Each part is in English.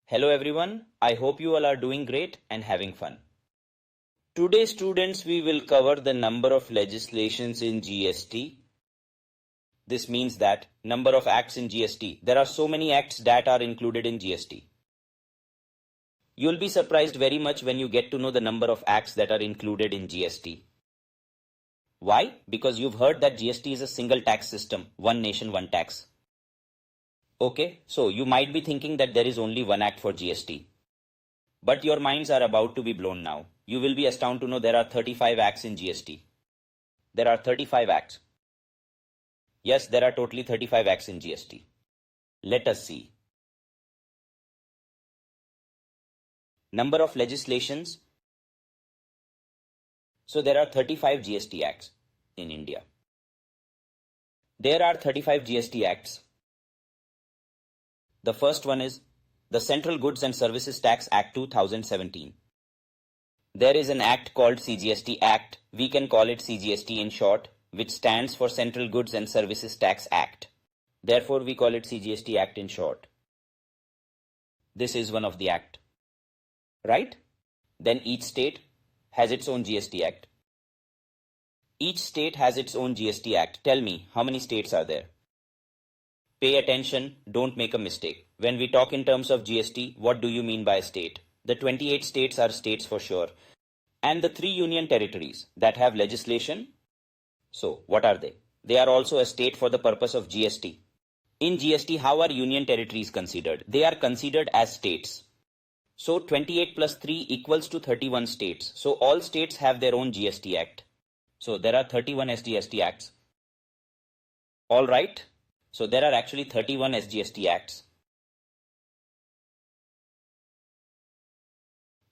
Hello everyone, I hope you all are doing great and having fun. Today students we will cover the number of legislations in GST. This means that number of acts in GST. There are so many acts that are included in GST. You'll be surprised very much when you get to know the number of acts that are included in GST. Why? Because you've heard that GST is a single tax system, one nation, one tax. Okay, so you might be thinking that there is only one act for GST. But your minds are about to be blown now. You will be astounded to know there are 35 acts in GST. There are 35 acts. Yes, there are totally 35 acts in GST. Let us see. Number of legislations. So there are 35 GST acts in India. There are 35 GST acts. The first one is the Central Goods and Services Tax Act 2017. There is an act called CGST Act, we can call it CGST in short, which stands for Central Goods and Services Tax Act. Therefore, we call it CGST Act in short. This is one of the act. Right? Then each state has its own GST Act. Each state has its own GST Act. Tell me, how many states are there? Pay attention, don't make a mistake. When we talk in terms of GST, what do you mean by state? The 28 states are states for sure. And the 3 union territories that have legislation. So, what are they? They are also a state for the purpose of GST. In GST, how are union territories considered? They are considered as states. So, 28 plus 3 equals to 31 states. So, all states have their own GST Act. So, there are 31 SGST Acts. Alright. So there are actually 31 SGST Acts.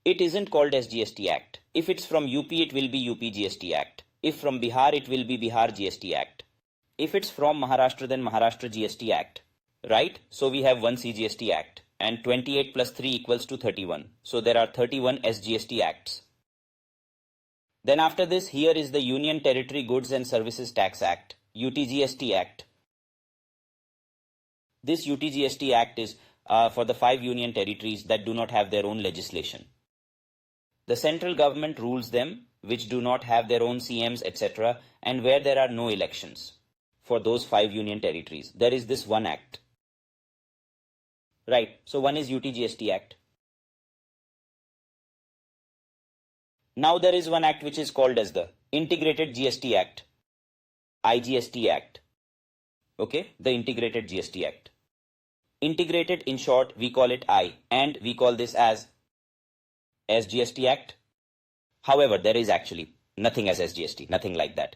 It isn't called SGST Act. If it's from UP, it will be UTGST Act. If from Bihar, it will be Bihar GST Act. If it's from Maharashtra, then Maharashtra GST Act. Right? So we have one CGST Act. And 28 plus 3 equals to 31. So there are 31 SGST Acts. Then after this, here is the Union Territory Goods and Services Tax Act, UTGST Act. This UTGST Act is for the 5 union territories that do not have their own legislation. The central government rules them, which do not have their own CMs, etc., and where there are no elections. For those 5 union territories, there is this one act. Right, so one is UTGST Act. Now there is one act which is called as the Integrated GST Act, IGST Act. Okay, the Integrated GST Act. Integrated in short, we call it I, and we call this as SGST Act. However, there is actually nothing as SGST, nothing like that.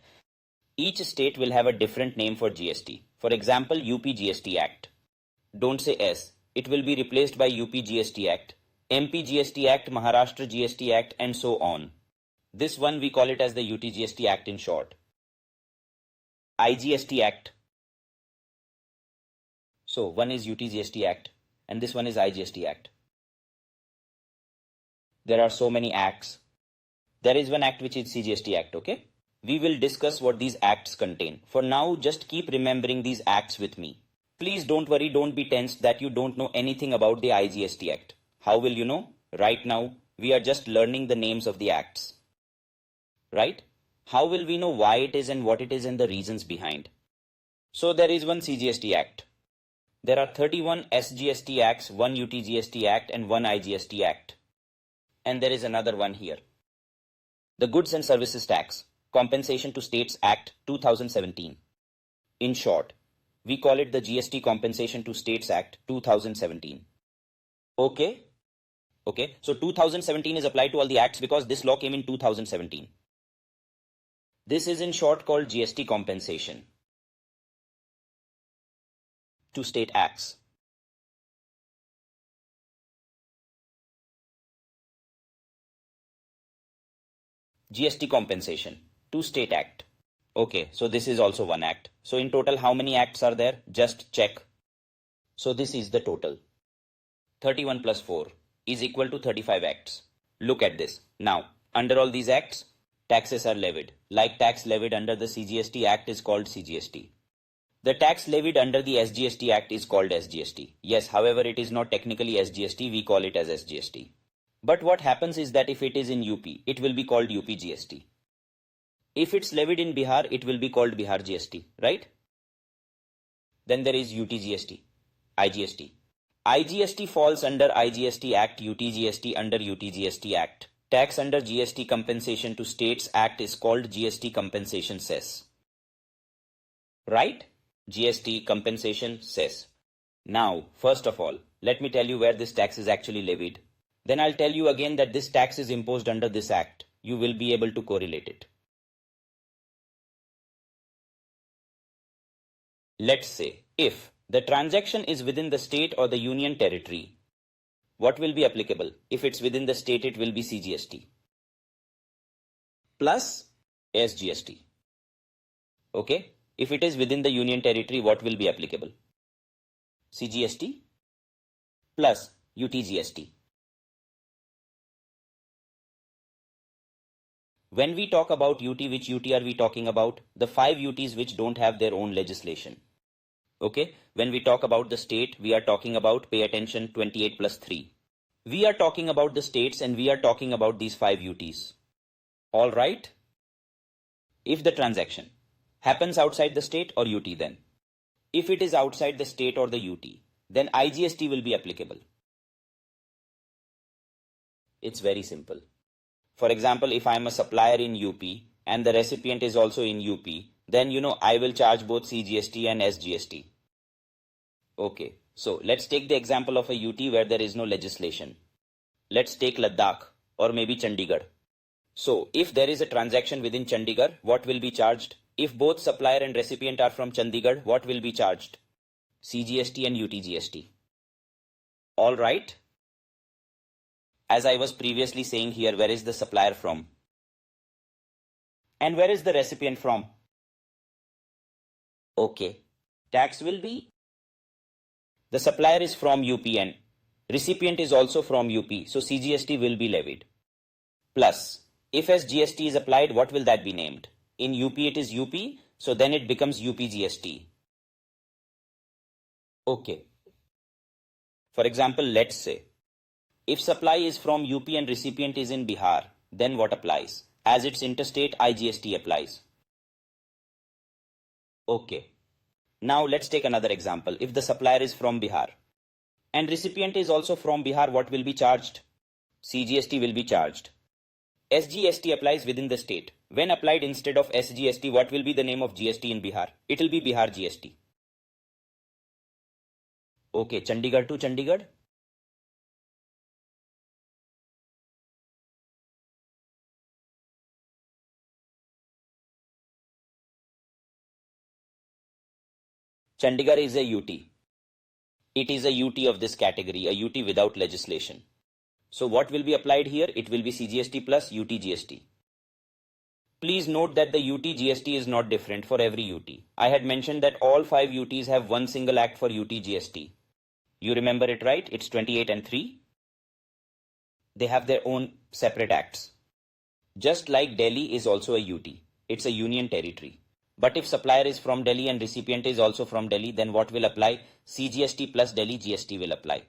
Each state will have a different name for GST. For example, UPGST Act. Don't say S. It will be replaced by UPGST Act, MPGST Act, Maharashtra GST Act, and so on. This one we call it as the UTGST Act in short. IGST Act. So one is UTGST Act and this one is IGST Act. There are so many acts. There is one act which is CGST Act, okay? We will discuss what these acts contain. For now, just keep remembering these acts with me. Please don't worry, don't be tensed that you don't know anything about the IGST Act. How will you know? Right now, we are just learning the names of the acts. Right? How will we know why it is and what it is and the reasons behind? So there is one CGST Act. There are 31 SGST Acts, one UTGST Act and one IGST Act. And there is another one here. The Goods and Services Tax, Compensation to States Act 2017. In short, we call it the GST Compensation to States Act 2017. Okay? Okay, so 2017 is applied to all the acts because this law came in 2017. This is in short called GST compensation to state acts. GST compensation to state act. Okay, so this is also one act. So in total, how many acts are there? Just check. So this is the total. 31 plus 4 is equal to 35 acts. Look at this. Now, under all these acts, taxes are levied. Like tax levied under the CGST Act is called CGST. The tax levied under the SGST Act is called SGST. Yes, however, it is not technically SGST, we call it as SGST. But what happens is that if it is in UP, it will be called UPGST. If it's levied in Bihar, it will be called Bihar GST, right? Then there is UTGST, IGST. IGST falls under IGST Act, UTGST under UTGST Act. Tax under GST compensation to states Act is called GST compensation cess. Right? GST compensation cess. Now, first of all, let me tell you where this tax is actually levied. Then I'll tell you again that this tax is imposed under this act. You will be able to correlate it. Let's say, if the transaction is within the state or the union territory, what will be applicable? If it's within the state, it will be CGST plus SGST. Okay? If it is within the union territory, what will be applicable? CGST plus UTGST. When we talk about UT, which UT are we talking about? The 5 UTs which don't have their own legislation. Okay, when we talk about the state, we are talking about, pay attention, 28 plus 3. We are talking about the states and we are talking about these 5 UTs. All right? If the transaction happens outside the state or UT, then if it is outside the state or the UT, then IGST will be applicable. It's very simple. For example, if I am a supplier in UP and the recipient is also in UP, then I will charge both CGST and SGST. Okay, so let's take the example of a UT where there is no legislation. Let's take Ladakh or maybe Chandigarh. So if there is a transaction within Chandigarh, what will be charged? If both supplier and recipient are from Chandigarh, what will be charged? CGST and UTGST. All right. As I was previously saying here, where is the supplier from? And where is the recipient from? Okay. Tax will be, the supplier is from UP and recipient is also from UP, so CGST will be levied. Plus, if SGST is applied, what will that be named? In UP it is UP, so then it becomes UPGST. Okay. For example, let's say, if supply is from UP and recipient is in Bihar, then what applies? As it's interstate, IGST applies. Okay. Now let's take another example. If the supplier is from Bihar and recipient is also from Bihar, what will be charged? CGST will be charged. SGST applies within the state. When applied instead of SGST, what will be the name of GST in Bihar? It will be Bihar GST. Okay, Chandigarh to Chandigarh. Chandigarh is a UT. It is a UT of this category, a UT without legislation. So what will be applied here? It will be CGST plus UTGST. Please note that the UTGST is not different for every UT. I had mentioned that all 5 UTs have one single act for UTGST. You remember it, right? It's 28 and 3. They have their own separate acts. Just like Delhi is also a UT. It's a union territory. But if supplier is from Delhi and recipient is also from Delhi, then what will apply? CGST plus Delhi GST will apply.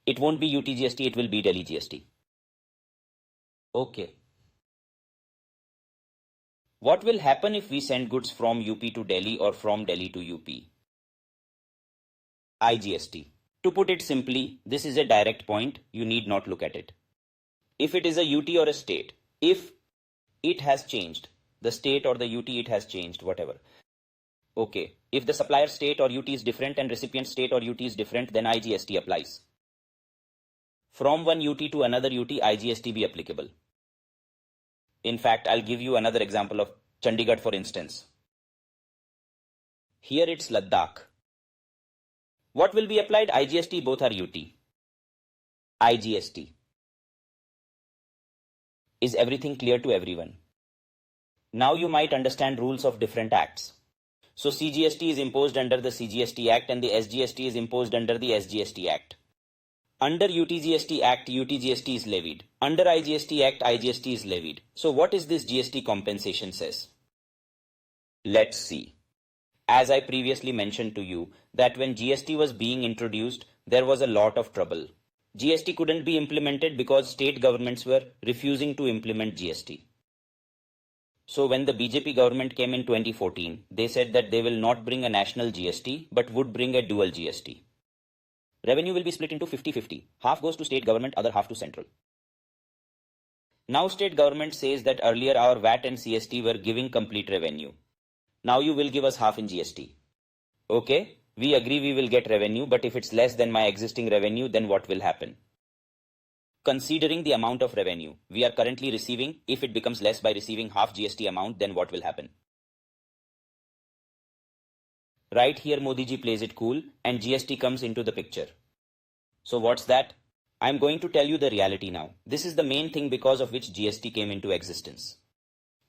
It won't be UTGST, it will be Delhi GST. Okay. What will happen if we send goods from UP to Delhi or from Delhi to UP? IGST. To put it simply, this is a direct point, you need not look at it. If it is a UT or a state, if it has changed, the state or the UT it has changed, whatever. Okay, if the supplier state or UT is different and recipient state or UT is different, then IGST applies. From one UT to another UT, IGST be applicable. In fact, I'll give you another example of Chandigarh for instance. Here it's Ladakh. What will be applied? IGST, both are UT. IGST. Is everything clear to everyone? Now you might understand rules of different acts. So CGST is imposed under the CGST Act and the SGST is imposed under the SGST Act. Under UTGST Act, UTGST is levied. Under IGST Act, IGST is levied. So what is this GST compensation cess? Let's see. As I previously mentioned to you, that when GST was being introduced, there was a lot of trouble. GST couldn't be implemented because state governments were refusing to implement GST. So when the BJP government came in 2014, they said that they will not bring a national GST, but would bring a dual GST. Revenue will be split into 50-50. Half goes to state government, other half to central. Now state government says that earlier our VAT and CST were giving complete revenue. Now you will give us half in GST. Okay, we agree we will get revenue, but if it's less than my existing revenue, then what will happen? Considering the amount of revenue we are currently receiving, if it becomes less by receiving half GST amount, then what will happen? Right here Modi ji plays it cool and GST comes into the picture. So what's that? I'm going to tell you the reality now. This is the main thing because of which GST came into existence.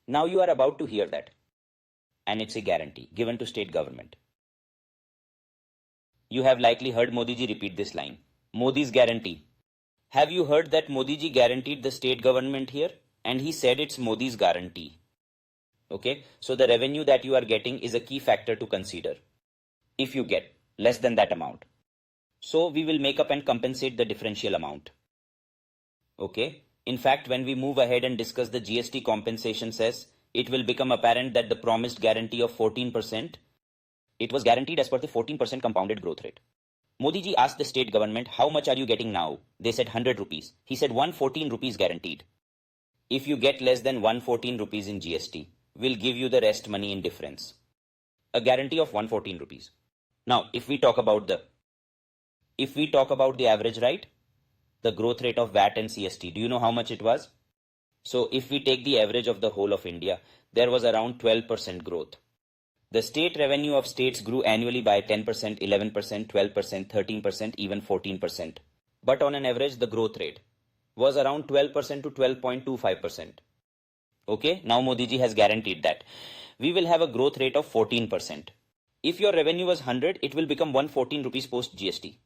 Now you are about to hear that. And it's a guarantee given to state government. You have likely heard Modi ji repeat this line. Modi's guarantee. Have you heard that Modi ji guaranteed the state government here? And he said it's Modi's guarantee. Okay, so the revenue that you are getting is a key factor to consider. If you get less than that amount, so we will make up and compensate the differential amount. Okay, in fact, when we move ahead and discuss the GST compensation cess, it will become apparent that the promised guarantee of 14%, it was guaranteed as per the 14% compounded growth rate. Modi ji asked the state government, how much are you getting now? They said 100 rupees. He said 114 rupees guaranteed. If you get less than 114 rupees in GST, we'll give you the rest money in difference. A guarantee of 114 rupees. Now, if we talk about the average, right? The growth rate of VAT and CST, do you know how much it was? So if we take the average of the whole of India, there was around 12% growth. The state revenue of states grew annually by 10%, 11%, 12%, 13%, even 14%. But on an average, the growth rate was around 12% to 12.25%. Okay, now Modi ji has guaranteed that we will have a growth rate of 14%. If your revenue was 100, it will become 114 rupees post GST.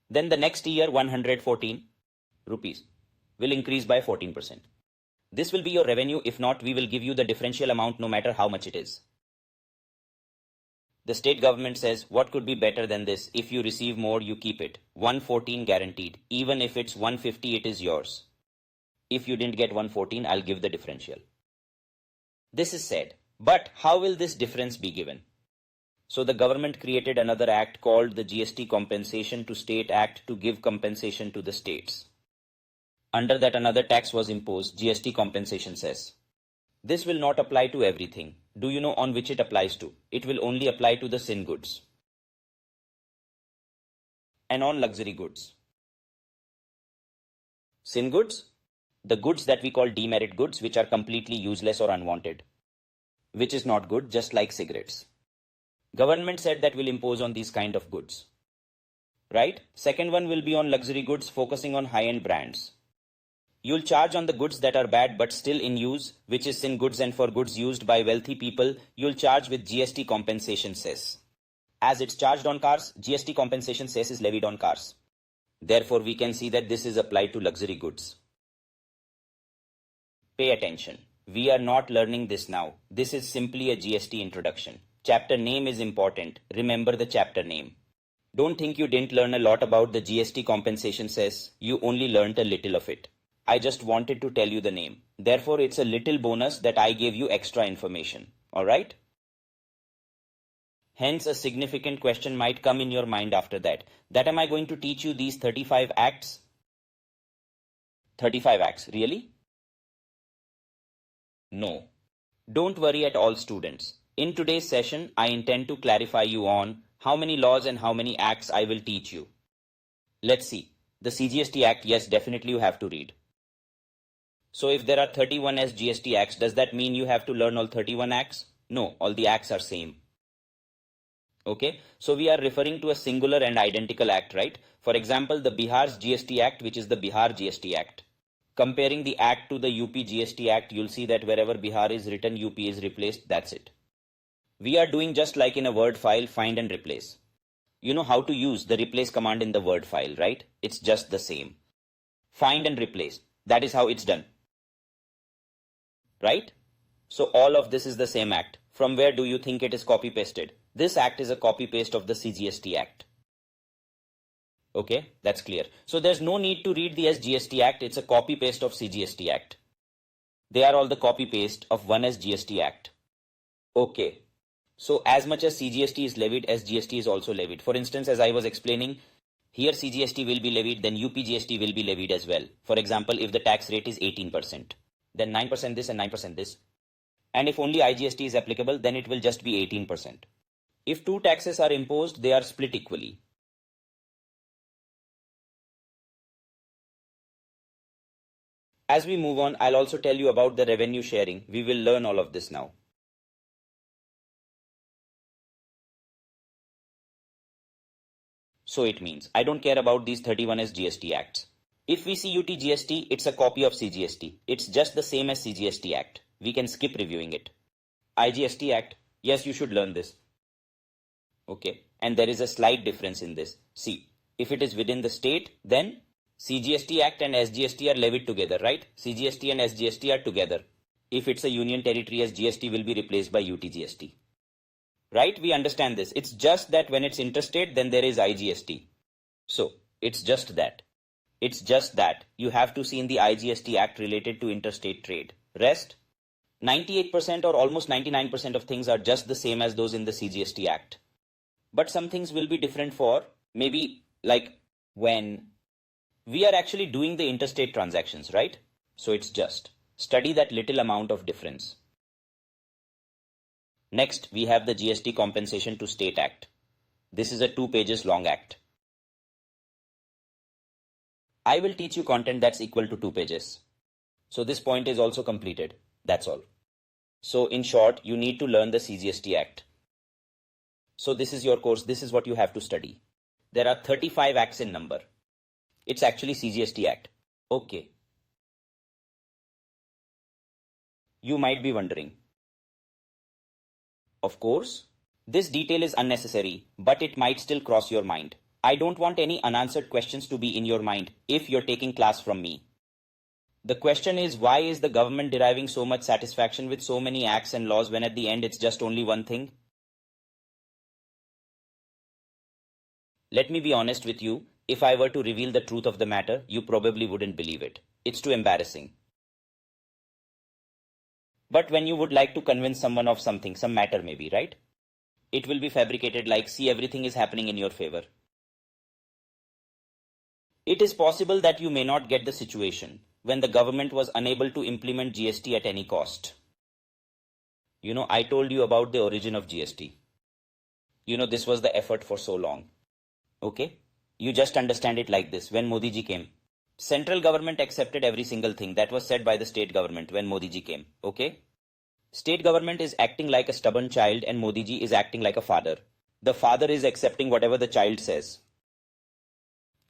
Then the next year 114 rupees will increase by 14%. This will be your revenue. If not, we will give you the differential amount no matter how much it is. The state government says, what could be better than this? If you receive more, you keep it. 114 guaranteed. Even if it's 150, it is yours. If you didn't get 114, I'll give the differential. This is said. But how will this difference be given? So the government created another act called the GST Compensation to State Act to give compensation to the states. Under that, another tax was imposed, GST compensation cess. This will not apply to everything. Do you know on which it applies to? It will only apply to the sin goods and on luxury goods. Sin goods? The goods that we call demerit goods, which are completely useless or unwanted, which is not good, just like cigarettes. Government said that will impose on these kind of goods. Right? Second one will be on luxury goods, focusing on high-end brands. You'll charge on the goods that are bad but still in use, which is sin goods, and for goods used by wealthy people, you'll charge with GST compensation cess. As it's charged on cars, GST compensation cess is levied on cars. Therefore, we can see that this is applied to luxury goods. Pay attention. We are not learning this now. This is simply a GST introduction. Chapter name is important. Remember the chapter name. Don't think you didn't learn a lot about the GST compensation cess. You only learnt a little of it. I just wanted to tell you the name. Therefore, it's a little bonus that I gave you extra information. Alright? Hence, a significant question might come in your mind after that. That am I going to teach you these 35 acts? 35 acts, really? No. Don't worry at all, students. In today's session, I intend to clarify you on how many laws and how many acts I will teach you. Let's see. The CGST Act, yes, definitely you have to read. So if there are 31 SGST acts, does that mean you have to learn all 31 acts? No, all the acts are same. Okay, so we are referring to a singular and identical act, right? For example, the Bihar's GST Act, which is the Bihar GST Act. Comparing the act to the UTGST Act, you'll see that wherever Bihar is written, UP is replaced, that's it. We are doing just like in a Word file, find and replace. You know how to use the replace command in the Word file, right? It's just the same. Find and replace, that is how it's done. Right? So all of this is the same act. From where do you think it is copy pasted? This act is a copy paste of the CGST Act. Okay, that's clear. So there's no need to read the SGST Act. It's a copy paste of CGST Act. They are all the copy paste of one SGST Act. Okay. So as much as CGST is levied, SGST is also levied. For instance, as I was explaining, here CGST will be levied, then UPGST will be levied as well. For example, if the tax rate is 18%, then 9% this and 9% this. And if only IGST is applicable, then it will just be 18%. If two taxes are imposed, they are split equally. As we move on, I'll also tell you about the revenue sharing. We will learn all of this now. So it means I don't care about these 31 SGST acts. If we see UTGST, it's a copy of CGST. It's just the same as CGST Act. We can skip reviewing it. IGST Act, yes, you should learn this. Okay, and there is a slight difference in this. See, if it is within the state, then CGST Act and SGST are levied together, right? CGST and SGST are together. If it's a union territory, SGST will be replaced by UTGST. Right? We understand this. It's just that when it's interstate, then there is IGST. So, it's just that. It's just that. You have to see in the IGST Act related to interstate trade. Rest, 98% or almost 99% of things are just the same as those in the CGST Act. But some things will be different for maybe like when we are actually doing the interstate transactions, right? So it's just study that little amount of difference. Next, we have the GST Compensation to State Act. This is a 2 pages long act. I will teach you content that's equal to 2 pages. So this point is also completed. That's all. So in short, you need to learn the CGST Act. So this is your course. This is what you have to study. There are 35 acts in number. It's actually CGST Act. Okay. You might be wondering. Of course, this detail is unnecessary, but it might still cross your mind. I don't want any unanswered questions to be in your mind if you're taking class from me. The question is, why is the government deriving so much satisfaction with so many acts and laws when at the end it's just only one thing? Let me be honest with you, if I were to reveal the truth of the matter, you probably wouldn't believe it. It's too embarrassing. But when you would like to convince someone of something, some matter maybe, right? It will be fabricated like, see, everything is happening in your favor. It is possible that you may not get the situation when the government was unable to implement GST at any cost. You know, I told you about the origin of GST. You know, this was the effort for so long. Okay? You just understand it like this. When Modi ji came, central government accepted every single thing that was said by the state government when Modi ji came. Okay? State government is acting like a stubborn child and Modi ji is acting like a father. The father is accepting whatever the child says.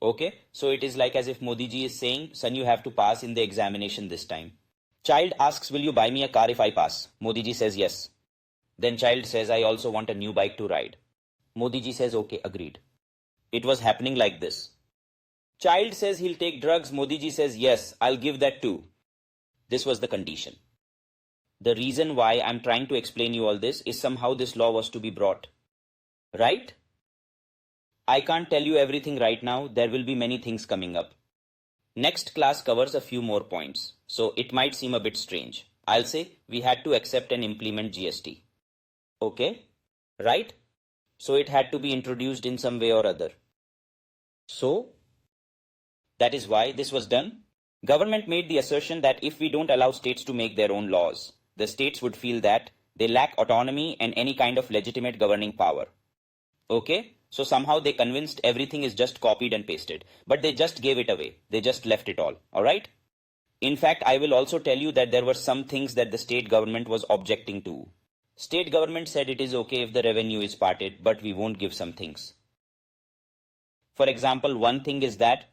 Okay? So it is like as if Modi ji is saying, son, you have to pass in the examination this time. Child asks, will you buy me a car if I pass? Modi ji says yes. Then child says, I also want a new bike to ride. Modi ji says, okay, agreed. It was happening like this. Child says he'll take drugs. Modi ji says, yes, I'll give that too. This was the condition. The reason why I'm trying to explain you all this is somehow this law was to be brought. Right? I can't tell you everything right now. There will be many things coming up. Next class covers a few more points. So it might seem a bit strange. I'll say we had to accept and implement GST. Okay? Right? So it had to be introduced in some way or other. So that is why this was done. Government made the assertion that if we don't allow states to make their own laws, the states would feel that they lack autonomy and any kind of legitimate governing power. Okay? So somehow they convinced everything is just copied and pasted. But they just gave it away. They just left it all. Alright? In fact, I will also tell you that there were some things that the state government was objecting to. State government said it is okay if the revenue is parted, but we won't give some things. For example, one thing is that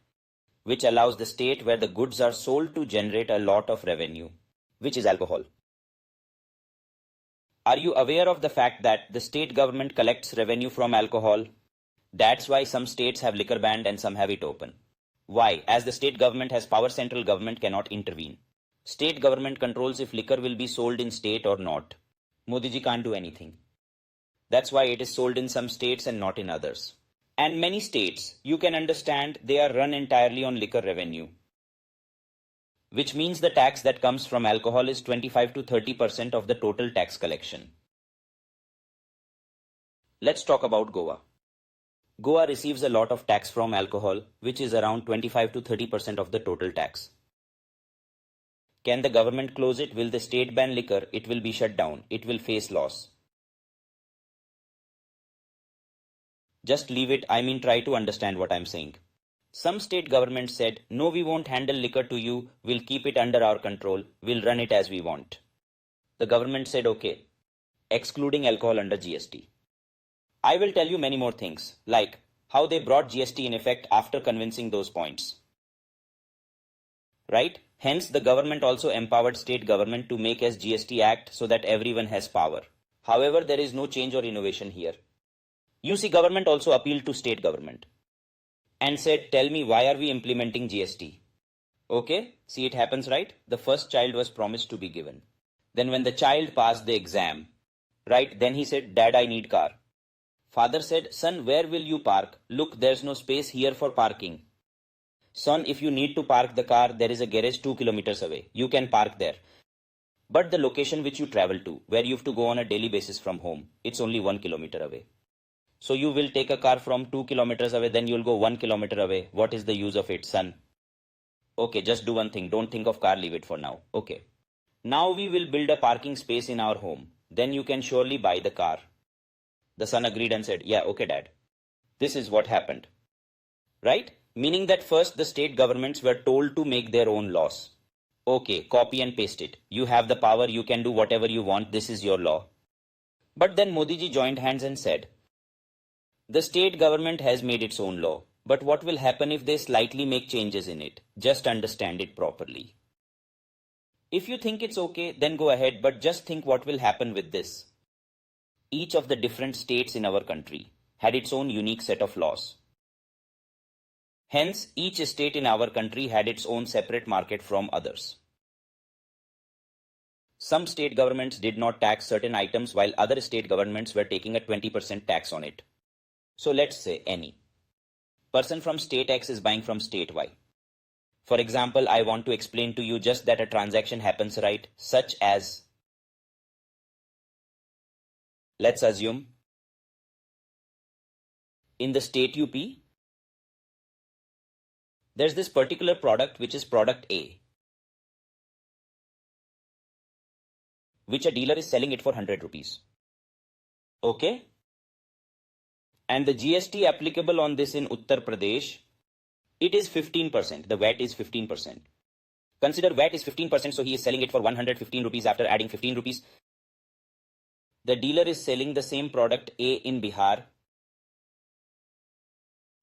which allows the state where the goods are sold to generate a lot of revenue, which is alcohol. Are you aware of the fact that the state government collects revenue from alcohol? That's why some states have liquor banned and some have it open. Why? As the state government has power, central government cannot intervene. State government controls if liquor will be sold in state or not. Modi ji can't do anything. That's why it is sold in some states and not in others. And many states, you can understand, they are run entirely on liquor revenue, which means the tax that comes from alcohol is 25 to 30% of the total tax collection. Let's talk about Goa. Goa receives a lot of tax from alcohol, which is around 25 to 30% of the total tax. Can the government close it? Will the state ban liquor? It will be shut down. It will face loss. Just leave it, try to understand what I'm saying. Some state governments said, no, we won't handle liquor to you, we'll keep it under our control, we'll run it as we want. The government said, okay, excluding alcohol under GST. I will tell you many more things, like how they brought GST in effect after convincing those points. Right? Hence, the government also empowered state government to make SGST Act so that everyone has power. However, there is no change or innovation here. You see, government also appealed to state government and said, tell me, why are we implementing GST? Okay, see, it happens, right? The first child was promised to be given. Then when the child passed the exam, right, then he said, Dad, I need car. Father said, son, where will you park? Look, there's no space here for parking. Son, if you need to park the car, there is a garage 2 kilometers away. You can park there. But the location which you travel to, where you have to go on a daily basis from home, it's only 1 kilometer away. So you will take a car from 2 kilometers away, then you'll go 1 kilometer away. What is the use of it, son? Okay, just do one thing. Don't think of car, leave it for now. Okay. Now we will build a parking space in our home. Then you can surely buy the car. The son agreed and said, yeah, okay, Dad. This is what happened. Right? Meaning that first the state governments were told to make their own laws. Okay, copy and paste it. You have the power, you can do whatever you want, this is your law. But then Modi ji joined hands and said, the state government has made its own law, but what will happen if they slightly make changes in it? Just understand it properly. If you think it's okay, then go ahead, but just think what will happen with this. Each of the different states in our country had its own unique set of laws. Hence, each state in our country had its own separate market from others. Some state governments did not tax certain items while other state governments were taking a 20% tax on it. So let's say any person from state X is buying from state Y. For example, I want to explain to you just that a transaction happens, right? Such as, let's assume, in the state UP, there's this particular product which is product A, which a dealer is selling it for 100 rupees. Okay? And the GST applicable on this in Uttar Pradesh, it is 15%. The VAT is 15%. Consider VAT is 15%, so he is selling it for 115 rupees after adding 15 rupees. The dealer is selling the same product A in Bihar.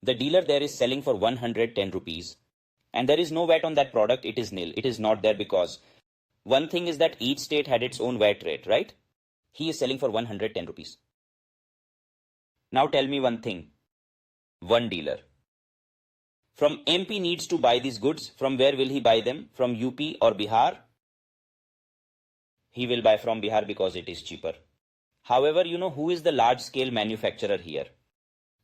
The dealer there is selling for 110 rupees. And there is no VAT on that product, it is nil. It is not there because one thing is that each state had its own VAT rate, right? He is selling for 110 rupees. Now tell me one thing. One dealer from MP needs to buy these goods. From where will he buy them? From UP or Bihar? He will buy from Bihar because it is cheaper. However, you know who is the large scale manufacturer here?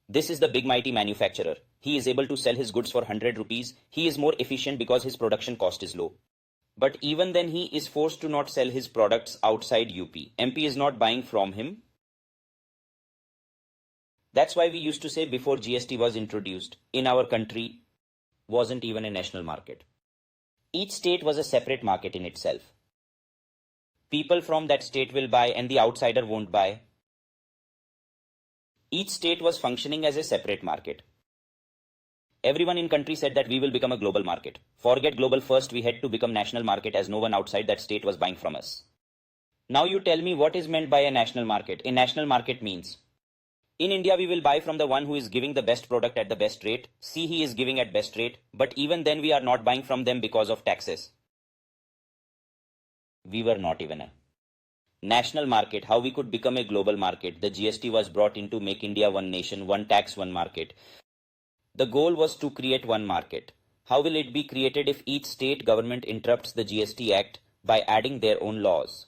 This is the big mighty manufacturer. He is able to sell his goods for 100 rupees. He is more efficient because his production cost is low. But even then he is forced to not sell his products outside UP. MP is not buying from him. That's why we used to say before GST was introduced, in our country wasn't even a national market. Each state was a separate market in itself. People from that state will buy and the outsider won't buy. Each state was functioning as a separate market. Everyone in country said that we will become a global market. Forget global first, we had to become national market as no one outside that state was buying from us. Now you tell me what is meant by a national market. A national market means, in India we will buy from the one who is giving the best product at the best rate. See, he is giving at best rate, but even then we are not buying from them because of taxes. We were not even a national market. How we could become a global market? The GST was brought in to make India one nation, one tax, one market. The goal was to create one market. How will it be created if each state government interrupts the GST Act by adding their own laws?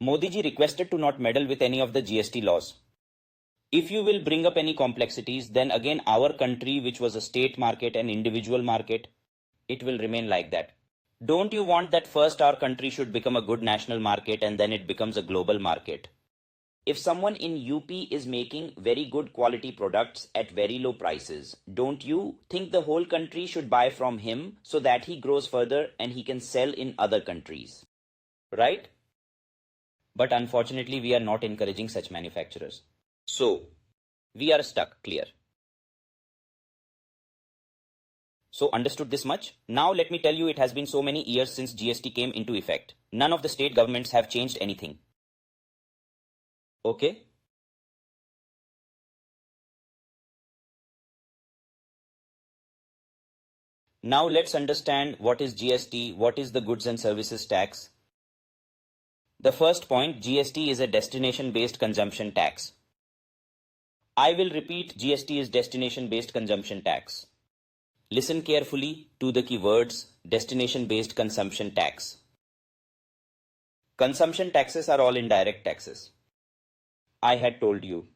Modi ji requested to not meddle with any of the GST laws. If you will bring up any complexities, then again our country, which was a state market and individual market, it will remain like that. Don't you want that first our country should become a good national market and then it becomes a global market? If someone in UP is making very good quality products at very low prices, don't you think the whole country should buy from him so that he grows further and he can sell in other countries? Right? But unfortunately, we are not encouraging such manufacturers. So, we are stuck, clear. So understood this much? Now let me tell you, it has been so many years since GST came into effect. None of the state governments have changed anything. Okay? Now let's understand what is GST, what is the goods and services tax. The first point, GST is a destination-based consumption tax. I will repeat, GST is destination-based consumption tax. Listen carefully to the keywords destination-based consumption tax. Consumption taxes are all indirect taxes. I had told you.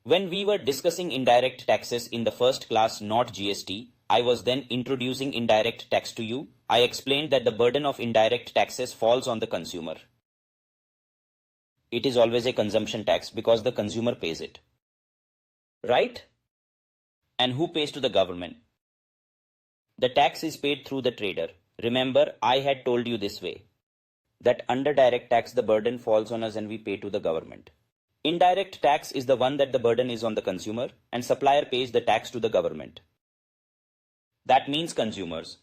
When we were discussing indirect taxes in the first class, not GST, I was then introducing indirect tax to you. I explained that the burden of indirect taxes falls on the consumer. It is always a consumption tax because the consumer pays it. Right? And who pays to the government? The tax is paid through the trader. Remember, I had told you this way, that under direct tax, the burden falls on us and we pay to the government. Indirect tax is the one that the burden is on the consumer and supplier pays the tax to the government. That means consumers.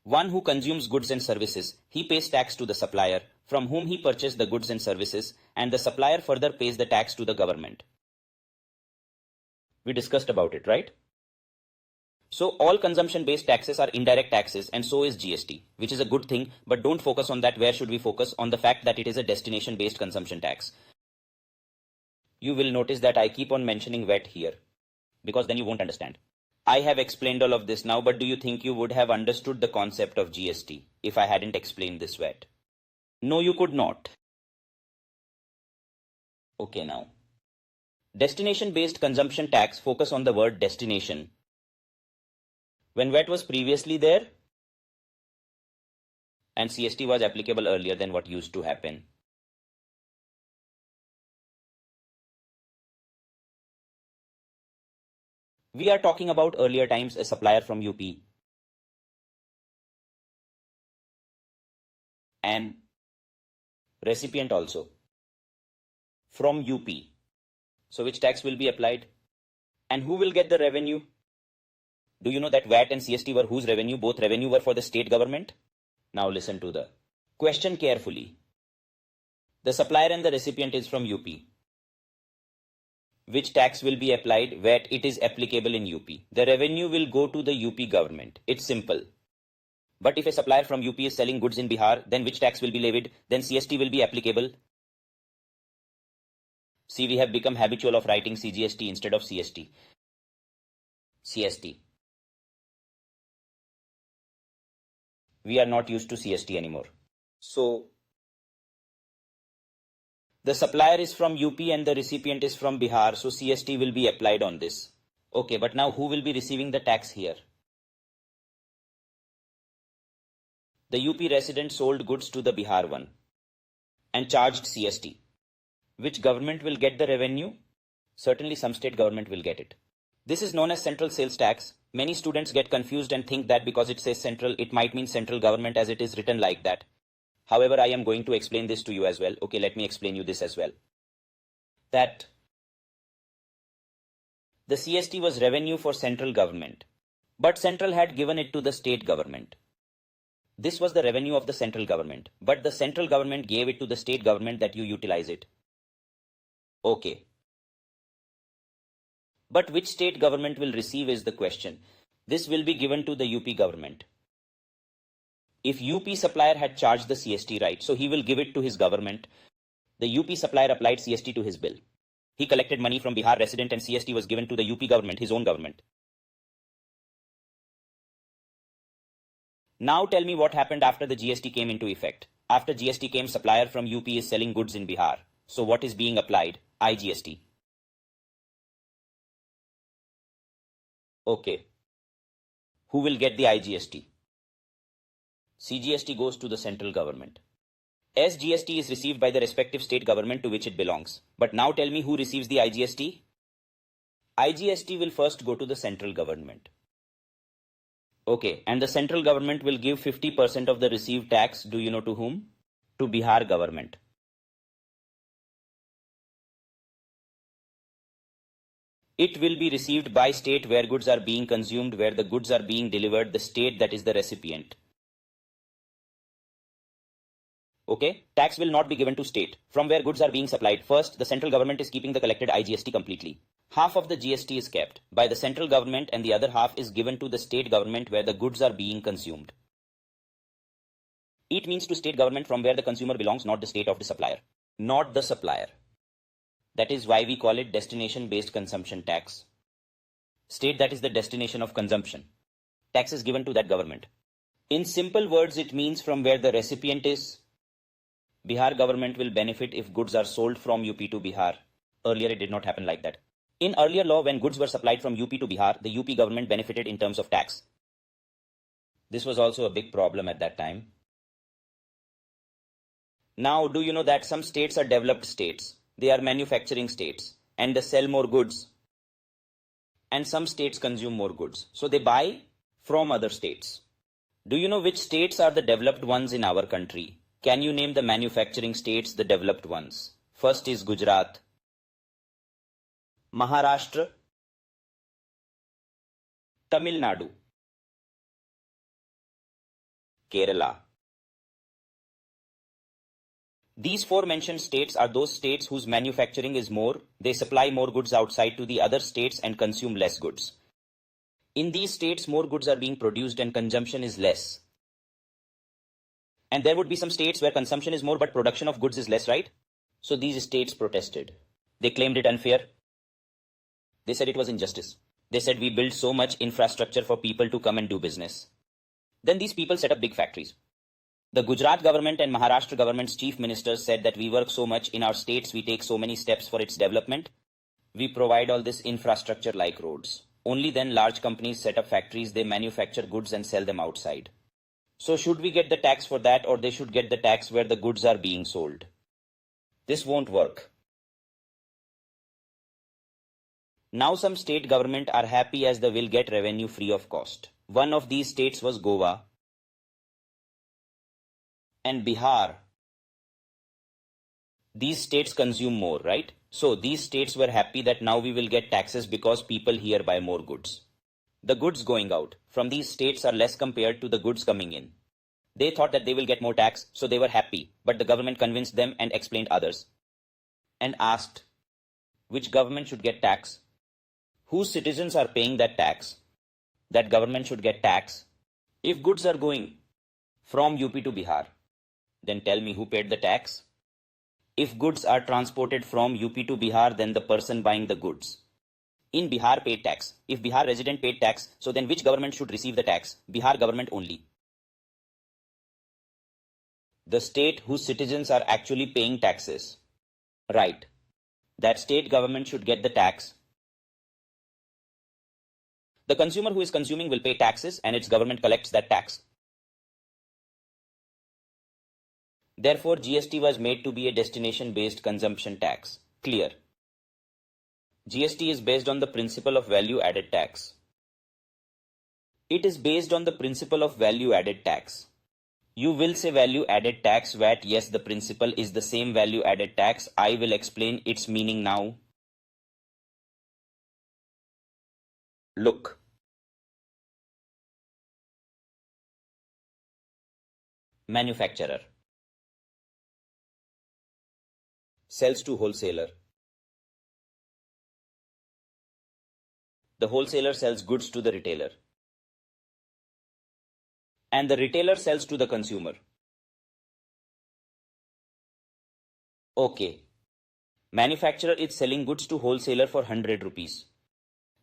One who consumes goods and services, he pays tax to the supplier from whom he purchased the goods and services, and the supplier further pays the tax to the government. We discussed about it, right? So all consumption-based taxes are indirect taxes, and so is GST, which is a good thing, but don't focus on that. Where should we focus? On the fact that it is a destination-based consumption tax. You will notice that I keep on mentioning VAT here, because then you won't understand. I have explained all of this now, but do you think you would have understood the concept of GST if I hadn't explained this VAT? No, you could not. Okay, now. Destination-based consumption tax focus on the word destination. When VAT was previously there, and CST was applicable earlier than what used to happen. We are talking about earlier times, a supplier from UP and recipient also from UP. So which tax will be applied? And who will get the revenue? Do you know that VAT and CST were whose revenue? Both revenue were for the state government. Now listen to the question carefully. The supplier and the recipient is from UP. Which tax will be applied? VAT. It is applicable in UP. The revenue will go to the UP government. It's simple. But if a supplier from UP is selling goods in Bihar, then which tax will be levied? Then CST will be applicable. See, we have become habitual of writing CGST instead of CST. CST. We are not used to CST anymore. So, the supplier is from UP and the recipient is from Bihar, so CST will be applied on this. Okay, but now who will be receiving the tax here? The UP resident sold goods to the Bihar one and charged CST. Which government will get the revenue? Certainly some state government will get it. This is known as central sales tax. Many students get confused and think that because it says central, it might mean central government as it is written like that. However, I am going to explain this to you as well. Okay, let me explain you this as well. That the CST was revenue for central government, but central had given it to the state government. This was the revenue of the central government, but the central government gave it to the state government that you utilize it. Okay. But which state government will receive is the question. This will be given to the UP government. If UP supplier had charged the CST, right, so he will give it to his government. The UP supplier applied CST to his bill. He collected money from Bihar resident and CST was given to the UP government, his own government. Now tell me what happened after the GST came into effect. After GST came, supplier from UP is selling goods in Bihar. So what is being applied? IGST. Okay. Who will get the IGST? CGST goes to the central government. SGST is received by the respective state government to which it belongs. But now tell me who receives the IGST? IGST will first go to the central government. Okay, and the central government will give 50% of the received tax, do you know to whom? To Bihar government. It will be received by state where goods are being consumed, where the goods are being delivered, the state that is the recipient. Okay, tax will not be given to state from where goods are being supplied. First, the central government is keeping the collected IGST completely. Half of the GST is kept by the central government and the other half is given to the state government where the goods are being consumed. It means to state government from where the consumer belongs, not the state of the supplier. Not the supplier. That is why we call it destination-based consumption tax. State that is the destination of consumption. Tax is given to that government. In simple words, it means from where the recipient is. Bihar government will benefit if goods are sold from UP to Bihar. Earlier, it did not happen like that. In earlier law, when goods were supplied from UP to Bihar, the UP government benefited in terms of tax. This was also a big problem at that time. Now, do you know that some states are developed states? They are manufacturing states and they sell more goods. And some states consume more goods. So they buy from other states. Do you know which states are the developed ones in our country? Can you name the manufacturing states, the developed ones? First is Gujarat, Maharashtra, Tamil Nadu, Kerala. These four mentioned states are those states whose manufacturing is more, they supply more goods outside to the other states and consume less goods. In these states, more goods are being produced and consumption is less. And there would be some states where consumption is more but production of goods is less, right? So these states protested. They claimed it unfair. They said it was injustice. They said we build so much infrastructure for people to come and do business. Then these people set up big factories. The Gujarat government and Maharashtra government's chief ministers said that we work so much in our states, we take so many steps for its development. We provide all this infrastructure like roads. Only then large companies set up factories, they manufacture goods and sell them outside. So should we get the tax for that or they should get the tax where the goods are being sold? This won't work. Now some state government are happy as they will get revenue free of cost. One of these states was Goa and Bihar. These states consume more, right? So these states were happy that now we will get taxes because people here buy more goods. The goods going out from these states are less compared to the goods coming in. They thought that they will get more tax, so they were happy. But the government convinced them and explained others. And asked, which government should get tax? Whose citizens are paying that tax? That government should get tax. If goods are going from UP to Bihar, then tell me who paid the tax? If goods are transported from UP to Bihar, then the person buying the goods in Bihar paid tax. If Bihar resident paid tax, so then which government should receive the tax? Bihar government only. The state whose citizens are actually paying taxes. Right. That state government should get the tax. The consumer who is consuming will pay taxes and its government collects that tax. Therefore, GST was made to be a destination-based consumption tax. Clear. GST is based on the principle of value-added tax. It is based on the principle of value-added tax. You will say value-added tax, VAT. Yes, the principle is the same value-added tax. I will explain its meaning now. Look. Manufacturer sells to wholesaler. The wholesaler sells goods to the retailer. And the retailer sells to the consumer. Okay. Manufacturer is selling goods to wholesaler for 100 rupees.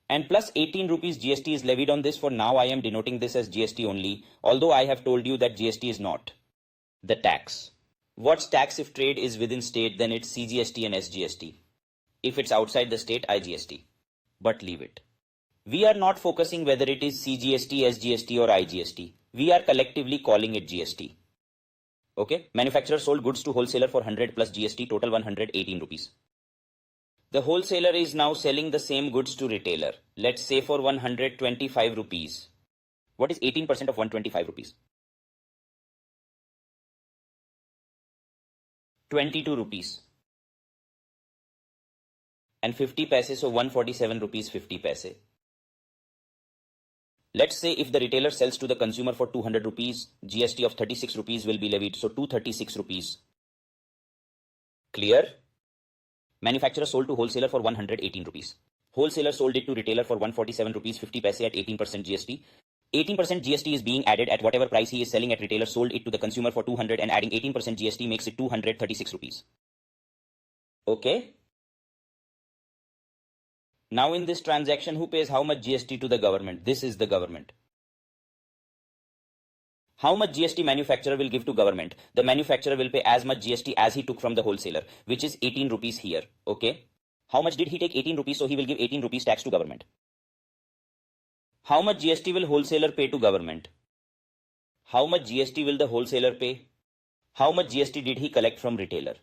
And plus 18 rupees GST is levied on this. For now, I am denoting this as GST only, although I have told you that GST is not the tax. What's tax if trade is within state? Then it's CGST and SGST. If it's outside the state, IGST. But leave it. We are not focusing whether it is CGST, SGST or IGST. We are collectively calling it GST. Okay. Manufacturer sold goods to wholesaler for 100 plus GST, total 118 rupees. The wholesaler is now selling the same goods to retailer. Let's say for 125 rupees. What is 18% of 125 rupees? 22 rupees. And 50 paise, so 147 rupees 50 paise. Let's say if the retailer sells to the consumer for 200 rupees, GST of 36 rupees will be levied, so 236 rupees. Clear? Manufacturer sold to wholesaler for 118 rupees. Wholesaler sold it to retailer for 147 rupees 50 paise at 18% GST. 18% GST is being added at whatever price he is selling at. Retailer sold it to the consumer for 200 and adding 18% GST makes it 236 rupees. Okay? Now in this transaction, who pays how much GST to the government? This is the government. How much GST manufacturer will give to government? The manufacturer will pay as much GST as he took from the wholesaler, which is 18 rupees here. Okay. How much did he take? 18 rupees, so he will give 18 rupees tax to government. How much GST will wholesaler pay to government? How much GST will the wholesaler pay? How much GST did he collect from retailer?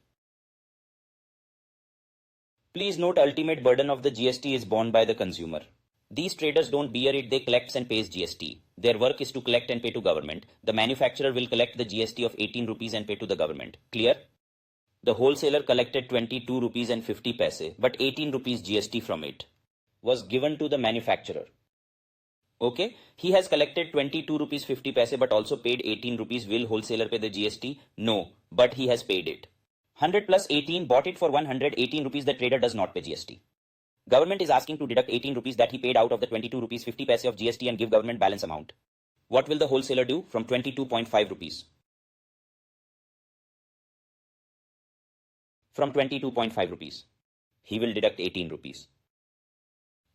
Please note, ultimate burden of the GST is borne by the consumer. These traders don't bear it, they collects and pays GST. Their work is to collect and pay to government. The manufacturer will collect the GST of 18 rupees and pay to the government. Clear? The wholesaler collected 22 rupees and 50 paise, but 18 rupees GST from it was given to the manufacturer. Okay, he has collected 22 rupees 50 paise but also paid 18 rupees. Will wholesaler pay the GST? No, but he has paid it. 100 plus 18, bought it for 118 rupees, the trader does not pay GST. Government is asking to deduct 18 rupees that he paid out of the 22 rupees 50 paise of GST and give government balance amount. What will the wholesaler do? From 22.5 rupees. From 22.5 rupees, he will deduct 18 rupees.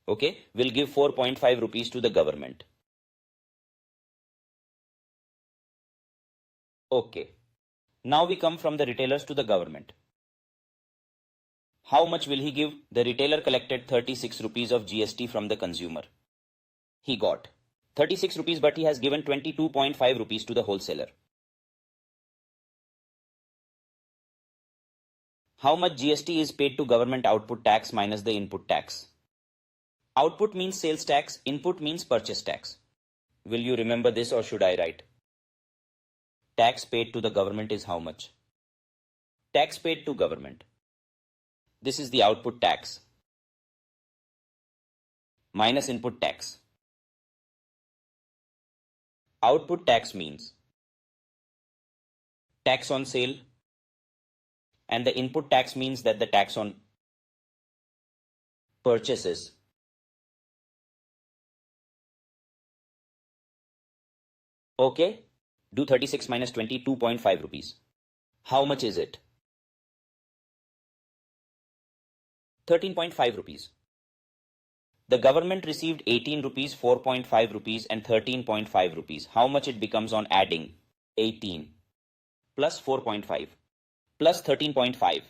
Okay, will give 4.5 rupees to the government. Okay. Now we come from the retailers to the government. How much will he give? The retailer collected 36 rupees of GST from the consumer. He got 36 rupees, but he has given 22.5 rupees to the wholesaler. How much GST is paid to government? Output tax minus the input tax. Output means sales tax, input means purchase tax. Will you remember this or should I write? Tax paid to the government is how much? Tax paid to government. This is the output tax minus input tax. Output tax means tax on sale, and the input tax means that the tax on purchases. Okay, do 36 minus 22.5 rupees. How much is it? 13.5 rupees. The government received 18 rupees, 4.5 rupees and 13.5 rupees. How much it becomes on adding 18 plus 4.5 plus 13.5?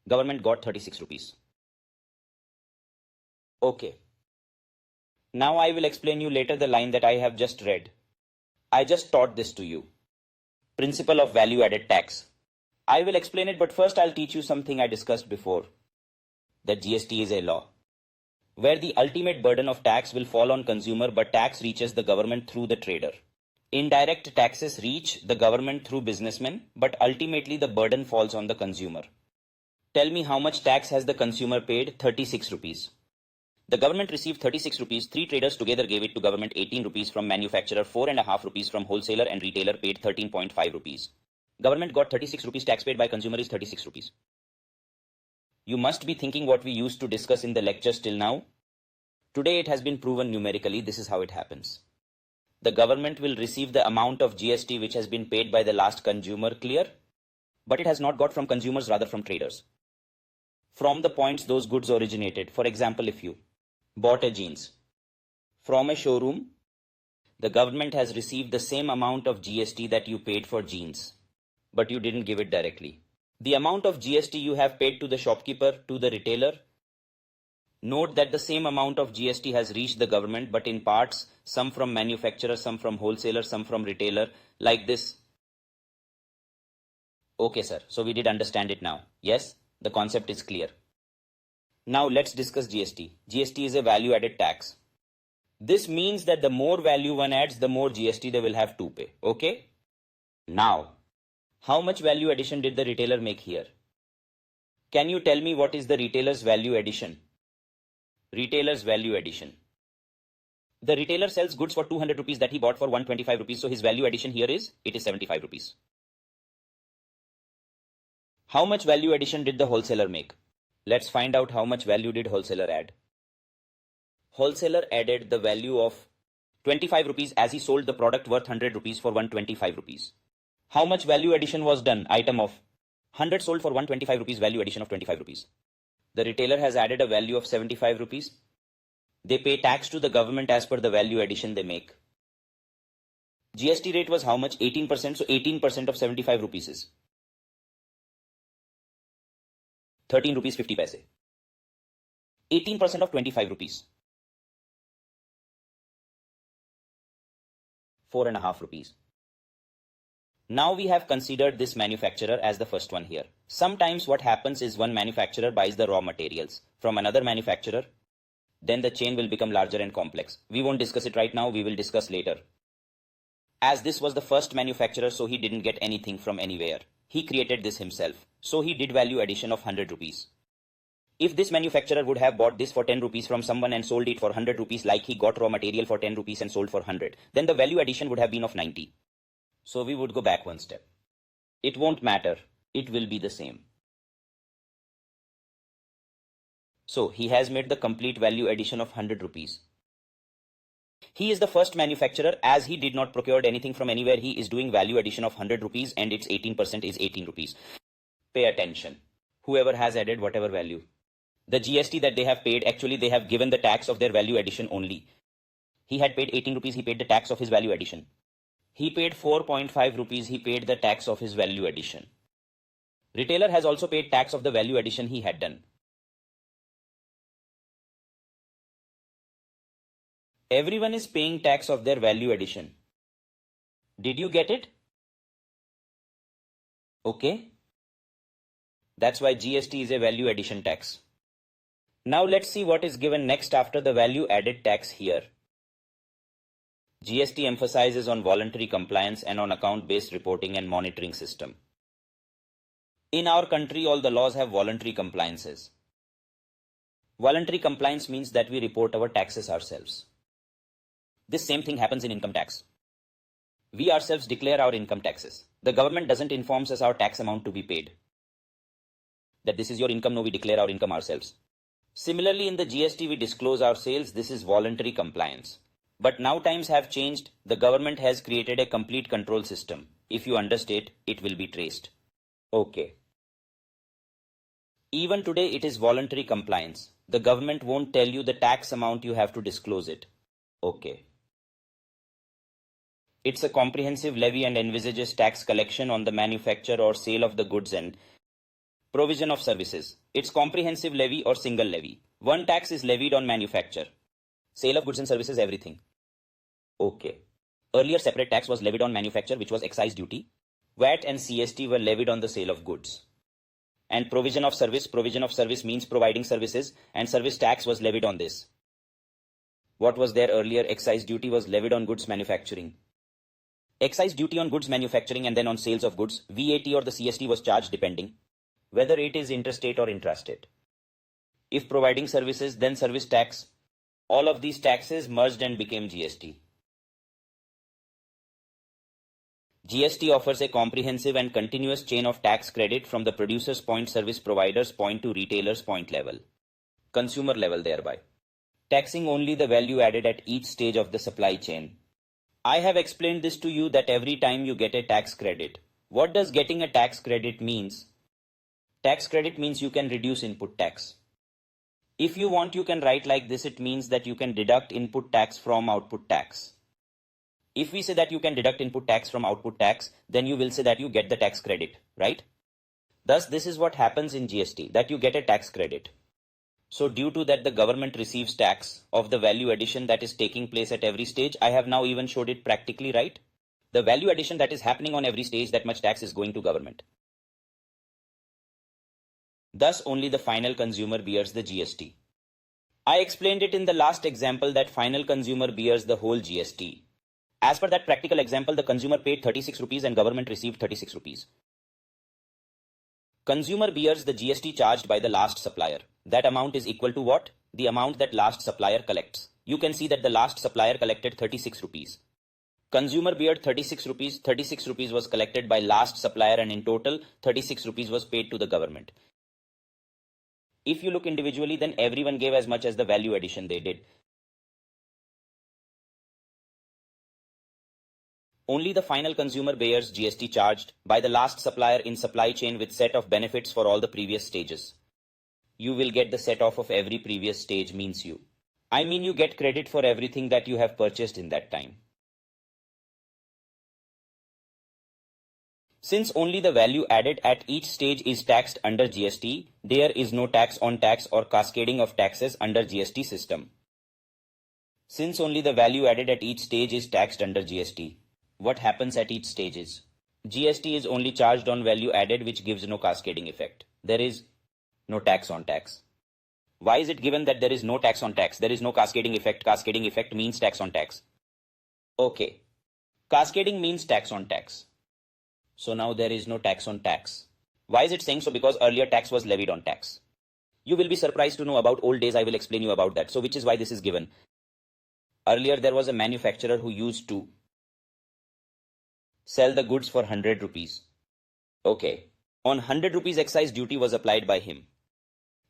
Government got 36 rupees. Okay. Now I will explain you later the line that I have just read. I just taught this to you. Principle of value added tax. I will explain it, but first I'll teach you something I discussed before. That GST is a law, where the ultimate burden of tax will fall on consumer, but tax reaches the government through the trader. Indirect taxes reach the government through businessmen, but ultimately the burden falls on the consumer. Tell me, how much tax has the consumer paid? 36 rupees. The government received 36 rupees. Three traders together gave it to government. 18 rupees from manufacturer, 4.5 rupees from wholesaler, and retailer paid 13.5 rupees. Government got 36 rupees. Tax paid by consumer is 36 rupees. You must be thinking what we used to discuss in the lectures till now. Today it has been proven numerically. This is how it happens. The government will receive the amount of GST which has been paid by the last consumer, clear? But it has not got from consumers, rather from traders. From the points those goods originated. For example, if you bought a jeans from a showroom. The government has received the same amount of GST that you paid for jeans, but you didn't give it directly. The amount of GST you have paid to the shopkeeper, to the retailer. Note that the same amount of GST has reached the government, but in parts, some from manufacturer, some from wholesaler, some from retailer, like this. Okay, sir. So we did understand it now. Yes, the concept is clear. Now let's discuss GST. GST is a value-added tax. This means that the more value one adds, the more GST they will have to pay. Okay? Now, how much value addition did the retailer make here? Can you tell me what is the retailer's value addition? Retailer's value addition. The retailer sells goods for 200 rupees that he bought for 125 rupees. So his value addition here is, it is 75 rupees. How much value addition did the wholesaler make? Let's find out how much value did wholesaler add. Wholesaler added the value of 25 rupees as he sold the product worth 100 rupees for 125 rupees. How much value addition was done? Item of 100 sold for 125 rupees, value addition of 25 rupees. The retailer has added a value of 75 rupees. They pay tax to the government as per the value addition they make. GST rate was how much? 18%. So 18% of 75 rupees is 13 rupees 50 paise. 18% of 25 rupees. 4.5 rupees. Now we have considered this manufacturer as the first one here. Sometimes what happens is one manufacturer buys the raw materials from another manufacturer. Then the chain will become larger and complex. We won't discuss it right now. We will discuss later. As this was the first manufacturer, so he didn't get anything from anywhere. He created this himself. So he did value addition of 100 rupees. If this manufacturer would have bought this for 10 rupees from someone and sold it for 100 rupees, like he got raw material for 10 rupees and sold for 100, then the value addition would have been of 90. So we would go back one step. It won't matter. It will be the same. So he has made the complete value addition of 100 rupees. He is the first manufacturer. As he did not procure anything from anywhere, he is doing value addition of 100 rupees and its 18% is 18 rupees. Pay attention. Whoever has added whatever value. The GST that they have paid, actually they have given the tax of their value addition only. He had paid 18 rupees, he paid the tax of his value addition. He paid 4.5 rupees, he paid the tax of his value addition. Retailer has also paid tax of the value addition he had done. Everyone is paying tax of their value addition. Did you get it? Okay. That's why GST is a value addition tax. Now let's see what is given next after the value added tax here. GST emphasizes on voluntary compliance and on account-based reporting and monitoring system. In our country, all the laws have voluntary compliances. Voluntary compliance means that we report our taxes ourselves. This same thing happens in income tax. We ourselves declare our income taxes. The government doesn't inform us our tax amount to be paid. That this is your income, no, we declare our income ourselves. Similarly, in the GST, we disclose our sales. This is voluntary compliance. But now times have changed. The government has created a complete control system. If you understate, it will be traced. Okay. Even today, it is voluntary compliance. The government won't tell you the tax amount, you have to disclose it. Okay. It's a comprehensive levy and envisages tax collection on the manufacture or sale of the goods and provision of services. It's comprehensive levy or single levy. One tax is levied on manufacture, sale of goods and services, everything. Okay. Earlier separate tax was levied on manufacture, which was excise duty. VAT and CST were levied on the sale of goods. And provision of service means providing services, and service tax was levied on this. What was there earlier? Excise duty was levied on goods manufacturing. Excise duty on goods manufacturing and then on sales of goods. VAT or the CST was charged depending whether it is interstate or intrastate. If providing services, then service tax. All of these taxes merged and became GST. GST offers a comprehensive and continuous chain of tax credit from the producer's point, service provider's point to retailer's point level, consumer level thereby, taxing only the value added at each stage of the supply chain. I have explained this to you that every time you get a tax credit. What does getting a tax credit means? Tax credit means you can reduce input tax. If you want, you can write like this. It means that you can deduct input tax from output tax. If we say that you can deduct input tax from output tax, then you will say that you get the tax credit, right? Thus, this is what happens in GST, that you get a tax credit. So due to that, the government receives tax of the value addition that is taking place at every stage. I have now even showed it practically, right? The value addition that is happening on every stage, that much tax is going to government. Thus, only the final consumer bears the GST. I explained it in the last example that final consumer bears the whole GST. As per that practical example, the consumer paid 36 rupees and government received 36 rupees. Consumer bears the GST charged by the last supplier. That amount is equal to what? The amount that last supplier collects. You can see that the last supplier collected 36 rupees. Consumer beared 36 rupees. 36 rupees was collected by last supplier, and in total 36 rupees was paid to the government. If you look individually, then everyone gave as much as the value addition they did. Only the final consumer bears GST charged by the last supplier in supply chain with set of benefits for all the previous stages. You will get the set off of every previous stage means you get credit for everything that you have purchased in that time. Since only the value added at each stage is taxed under GST, there is no tax on tax or cascading of taxes under GST system. Since only the value added at each stage is taxed under GST, what happens at each stage is GST is only charged on value added, which gives no cascading effect. There is no tax on tax. Why is it given that there is no tax on tax? There is no cascading effect. Cascading effect means tax on tax. Okay. Cascading means tax on tax. So now there is no tax on tax. Why is it saying so? Because earlier tax was levied on tax. You will be surprised to know about old days. I will explain you about that. So which is why this is given. Earlier there was a manufacturer who used to sell the goods for 100 rupees. Okay. On 100 rupees excise duty was applied by him.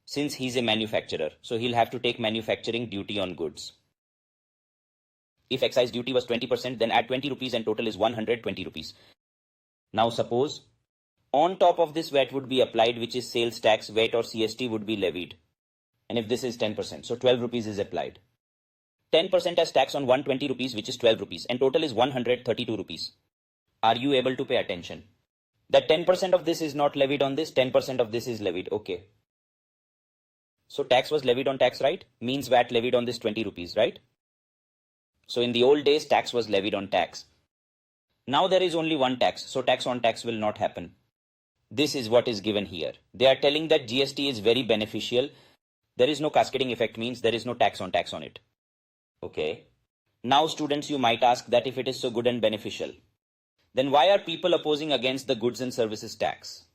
Since he's a manufacturer, so he'll have to take manufacturing duty on goods. If excise duty was 20%, then add 20 rupees and total is 120 rupees. Now suppose on top of this VAT would be applied, which is sales tax, VAT or CST would be levied. And if this is 10%, so 12 rupees is applied. 10% as tax on 120 rupees, which is 12 rupees, and total is 132 rupees. Are you able to pay attention? That 10% of this is not levied on this, 10% of this is levied. Okay. So tax was levied on tax, right? Means VAT levied on this 20 rupees, right? So in the old days, tax was levied on tax. Now there is only one tax, so tax on tax will not happen. This is what is given here. They are telling that GST is very beneficial. There is no cascading effect, means there is no tax on it. Okay. Now students, you might ask that if it is so good and beneficial, then why are people opposing against the goods and services tax?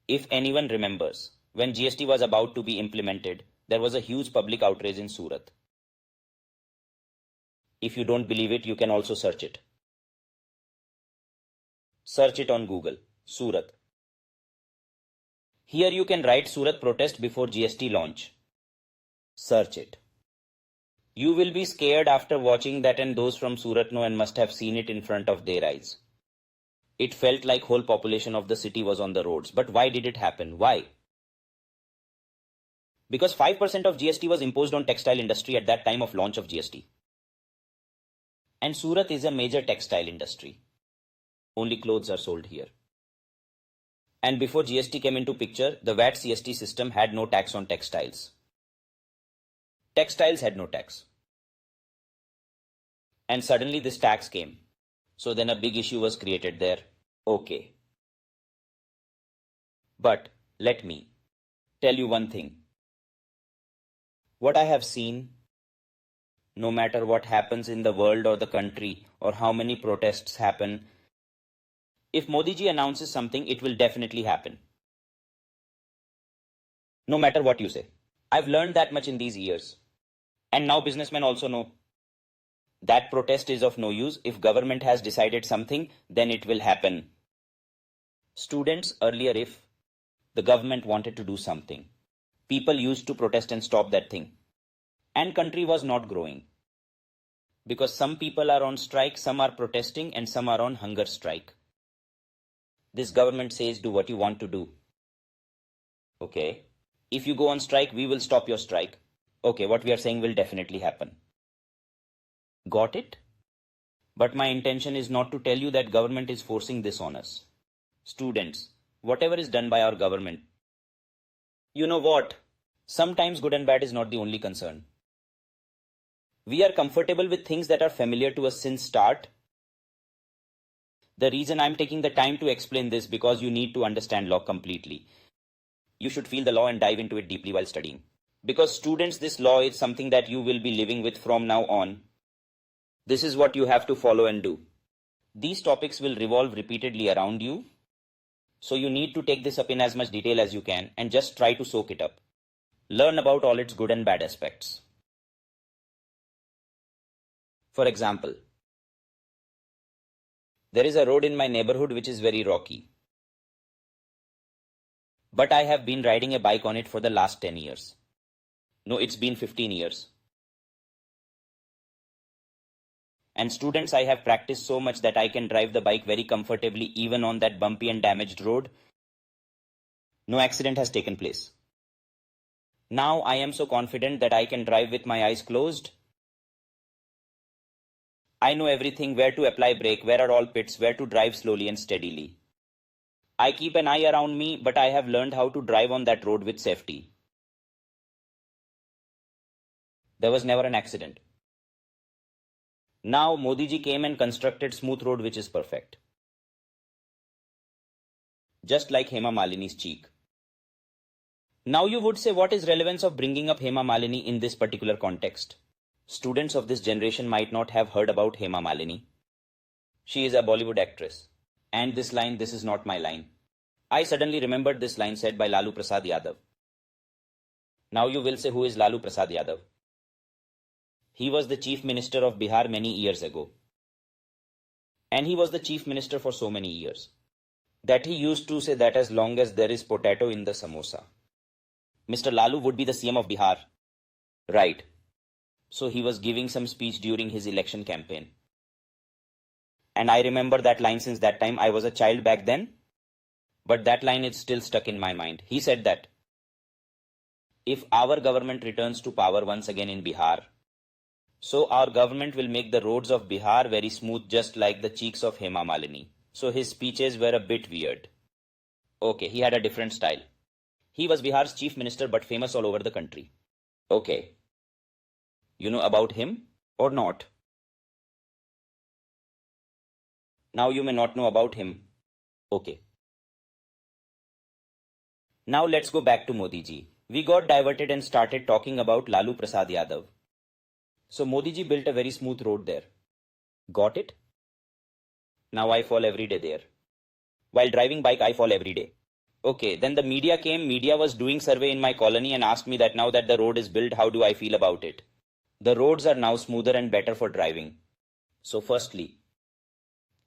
If anyone remembers, when GST was about to be implemented, there was a huge public outrage in Surat. If you don't believe it, you can also search it. Search it on Google, Surat. Here you can write Surat protest before GST launch. Search it. You will be scared after watching that, and those from Surat know and must have seen it in front of their eyes. It felt like whole population of the city was on the roads. But why did it happen? Why? Because 5% of GST was imposed on textile industry at that time of launch of GST. And Surat is a major textile industry. Only clothes are sold here. And before GST came into picture, the VAT CST system had no tax on textiles. Textiles had no tax. And suddenly this tax came. So then a big issue was created there. Okay. But let me tell you one thing. What I have seen, no matter what happens in the world or the country or how many protests happen, if Modi ji announces something, it will definitely happen. No matter what you say. I've learned that much in these years. And now businessmen also know that protest is of no use. If government has decided something, then it will happen. Students, earlier if the government wanted to do something, people used to protest and stop that thing. And country was not growing. Because some people are on strike, some are protesting, and some are on hunger strike. This government says do what you want to do. Okay. If you go on strike, we will stop your strike. Okay, what we are saying will definitely happen. Got it? But my intention is not to tell you that government is forcing this on us. Students, whatever is done by our government, you know what? Sometimes good and bad is not the only concern. We are comfortable with things that are familiar to us since start. The reason I'm taking the time to explain this because you need to understand law completely. You should feel the law and dive into it deeply while studying. Because students, this law is something that you will be living with from now on. This is what you have to follow and do. These topics will revolve repeatedly around you. So you need to take this up in as much detail as you can and just try to soak it up. Learn about all its good and bad aspects. For example, there is a road in my neighborhood which is very rocky. But I have been riding a bike on it for the last 10 years. No, it's been 15 years. And students, I have practiced so much that I can drive the bike very comfortably even on that bumpy and damaged road. No accident has taken place. Now I am so confident that I can drive with my eyes closed. I know everything, where to apply brake, where are all pits, where to drive slowly and steadily. I keep an eye around me, but I have learned how to drive on that road with safety. There was never an accident. Now Modi ji came and constructed smooth road which is perfect. Just like Hema Malini's cheek. Now you would say, what is relevance of bringing up Hema Malini in this particular context? Students of this generation might not have heard about Hema Malini. She is a Bollywood actress. And this line, this is not my line. I suddenly remembered this line said by Lalu Prasad Yadav. Now you will say, who is Lalu Prasad Yadav? He was the chief minister of Bihar many years ago. And he was the chief minister for so many years that he used to say that as long as there is potato in the samosa, Mr. Lalu would be the CM of Bihar. Right. So he was giving some speech during his election campaign. And I remember that line since that time. I was a child back then. But that line is still stuck in my mind. He said that if our government returns to power once again in Bihar, so our government will make the roads of Bihar very smooth, just like the cheeks of Hema Malini. So his speeches were a bit weird. Okay, he had a different style. He was Bihar's chief minister but famous all over the country. Okay. You know about him or not? Now you may not know about him. Okay. Now let's go back to Modi ji. We got diverted and started talking about Lalu Prasad Yadav. So Modi ji built a very smooth road there. Got it? Now I fall every day there. While driving bike, I fall every day. Okay, then the media came. Media was doing survey in my colony and asked me that now that the road is built, how do I feel about it? The roads are now smoother and better for driving. So firstly,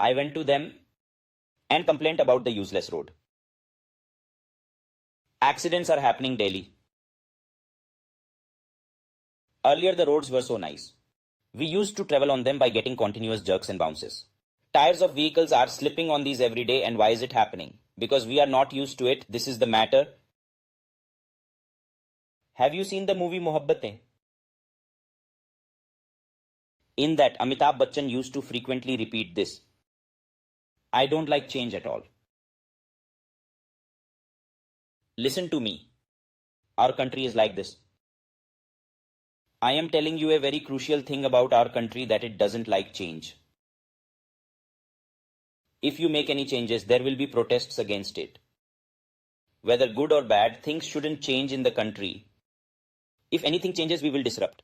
I went to them and complained about the useless road. Accidents are happening daily. Earlier the roads were so nice. We used to travel on them by getting continuous jerks and bounces. Tires of vehicles are slipping on these every day, and why is it happening? Because we are not used to it. This is the matter. Have you seen the movie Mohabbatein? In that, Amitabh Bachchan used to frequently repeat this. I don't like change at all. Listen to me. Our country is like this. I am telling you a very crucial thing about our country, that it doesn't like change. If you make any changes, there will be protests against it. Whether good or bad, things shouldn't change in the country. If anything changes, we will disrupt.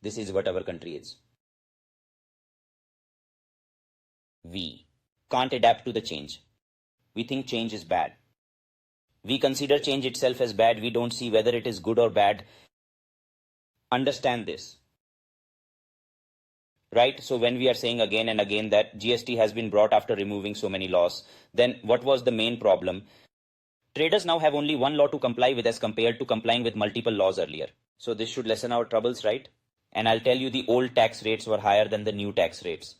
This is what our country is. We can't adapt to the change. We think change is bad. We consider change itself as bad. We don't see whether it is good or bad. Understand this. Right? So when we are saying again and again that GST has been brought after removing so many laws, then what was the main problem? Traders now have only one law to comply with as compared to complying with multiple laws earlier. So this should lessen our troubles, right? And I'll tell you, the old tax rates were higher than the new tax rates.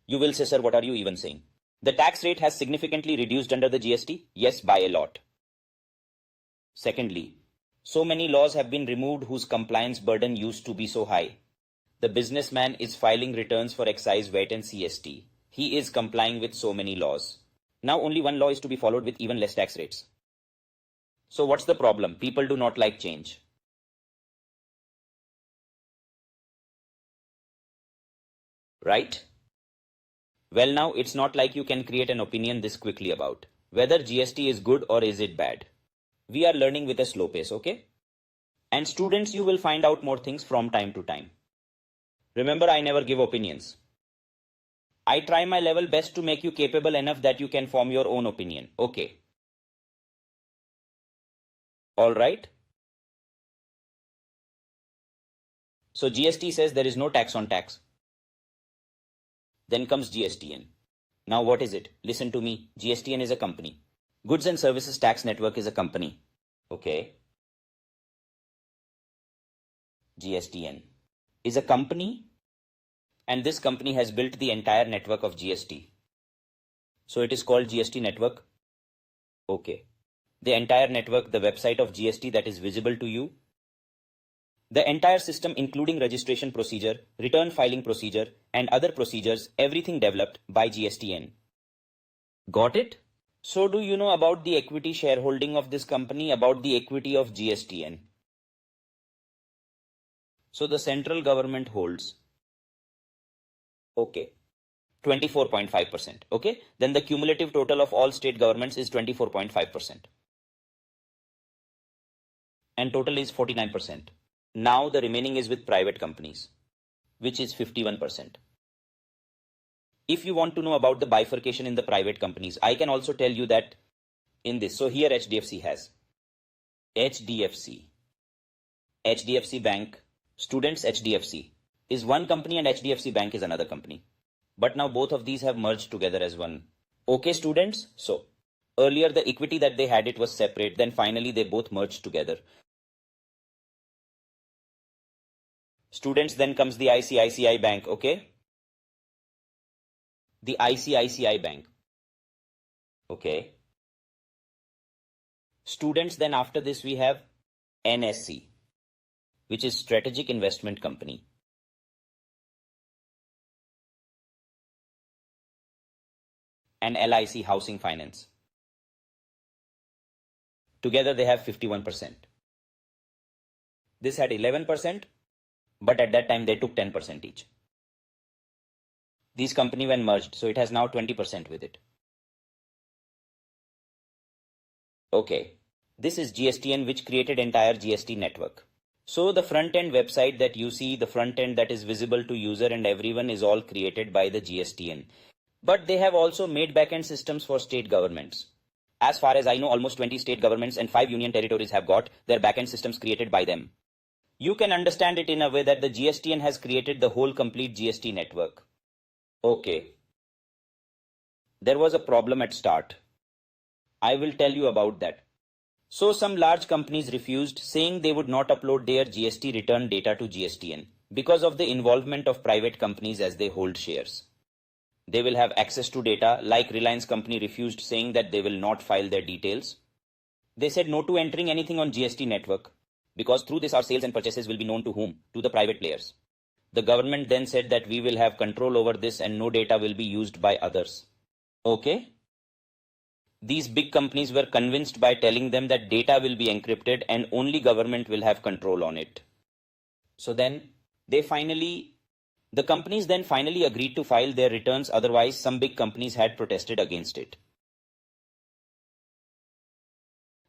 You will say, sir, what are you even saying? The tax rate has significantly reduced under the GST? Yes, by a lot. Secondly, So many laws have been removed whose compliance burden used to be so high. The businessman is filing returns for excise, VAT and CST. He is complying with so many laws. Now only one law is to be followed with even less tax rates. So what's the problem? People do not like change. Right? Well, now it's not like you can create an opinion this quickly about whether GST is good or is it bad. We are learning with a slow pace, okay? And students, you will find out more things from time to time. Remember, I never give opinions. I try my level best to make you capable enough that you can form your own opinion. Okay. All right. So GST says there is no tax on tax. Then comes GSTN. Now what is it? Listen to me. GSTN is a company. Goods and Services Tax Network is a company. Okay. GSTN is a company, and this company has built the entire network of GST. So it is called GST network. Okay. The entire network, the website of GST that is visible to you. The entire system, including registration procedure, return filing procedure, and other procedures, everything developed by GSTN. Got it? So do you know about the equity shareholding of this company, about the equity of GSTN? So the central government holds, okay, 24.5%. Okay, then the cumulative total of all state governments is 24.5%. And total is 49%. Now the remaining is with private companies, which is 51%. If you want to know about the bifurcation in the private companies, I can also tell you that in this. So here HDFC has HDFC Bank, students, HDFC is one company and HDFC Bank is another company. But now both of these have merged together as one. Okay, students. So earlier the equity that they had, it was separate. Then finally they both merged together. Students, then comes the ICICI Bank. Okay. The ICICI Bank. Okay. Students, then after this we have NSC, which is Strategic Investment Company. And LIC, Housing Finance. Together they have 51%. This had 11%, but at that time they took 10% each. These companies when merged, so it has now 20% with it. Okay, this is GSTN, which created entire GST network. So the front end website that you see, the front end that is visible to user and everyone, is all created by the GSTN. But they have also made backend systems for state governments. As far as I know, almost 20 state governments and 5 union territories have got their backend systems created by them. You can understand it in a way that the GSTN has created the whole complete GST network. Okay. There was a problem at start. I will tell you about that. So some large companies refused, saying they would not upload their GST return data to GSTN because of the involvement of private companies as they hold shares. They will have access to data, like Reliance company refused, saying that they will not file their details. They said no to entering anything on GST network because through this our sales and purchases will be known to whom? To the private players. The government then said that we will have control over this and no data will be used by others. Okay. These big companies were convinced by telling them that data will be encrypted and only government will have control on it. So then the companies then finally agreed to file their returns, otherwise some big companies had protested against it.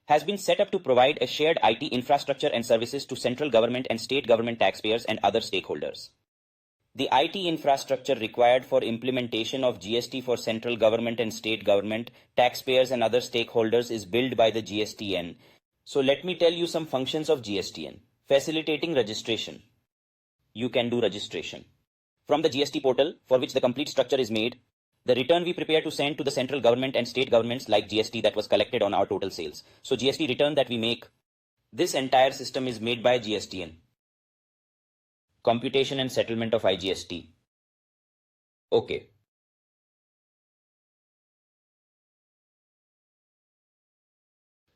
Has been set up to provide a shared IT infrastructure and services to central government and state government taxpayers and other stakeholders. The IT infrastructure required for implementation of GST for central government and state government, taxpayers and other stakeholders is built by the GSTN. So let me tell you some functions of GSTN. Facilitating registration. You can do registration from the GST portal, for which the complete structure is made. The return we prepare to send to the central government and state governments, like GST that was collected on our total sales. So GST return that we make, this entire system is made by GSTN. Computation and settlement of IGST. Okay.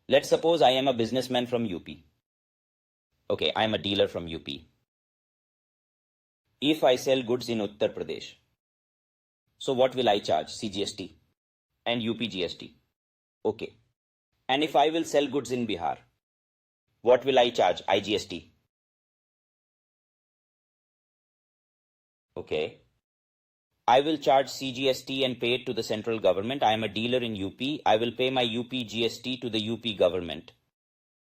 Let's suppose I am a businessman from UP. Okay, I am a dealer from UP. If I sell goods in Uttar Pradesh, so what will I charge? CGST and UPGST. Okay. And if I will sell goods in Bihar, what will I charge? IGST. Okay. I will charge CGST and pay it to the central government. I am a dealer in UP. I will pay my UPGST to the UP government.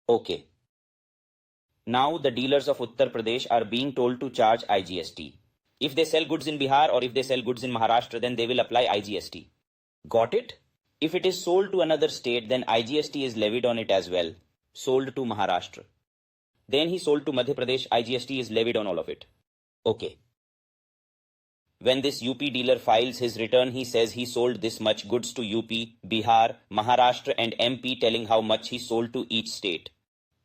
Okay. Now the dealers of Uttar Pradesh are being told to charge IGST. If they sell goods in Bihar or if they sell goods in Maharashtra, then they will apply IGST. Got it? If it is sold to another state, then IGST is levied on it as well. Sold to Maharashtra. Then he sold to Madhya Pradesh, IGST is levied on all of it. Okay. When this UP dealer files his return, he says he sold this much goods to UP, Bihar, Maharashtra and MP, telling how much he sold to each state.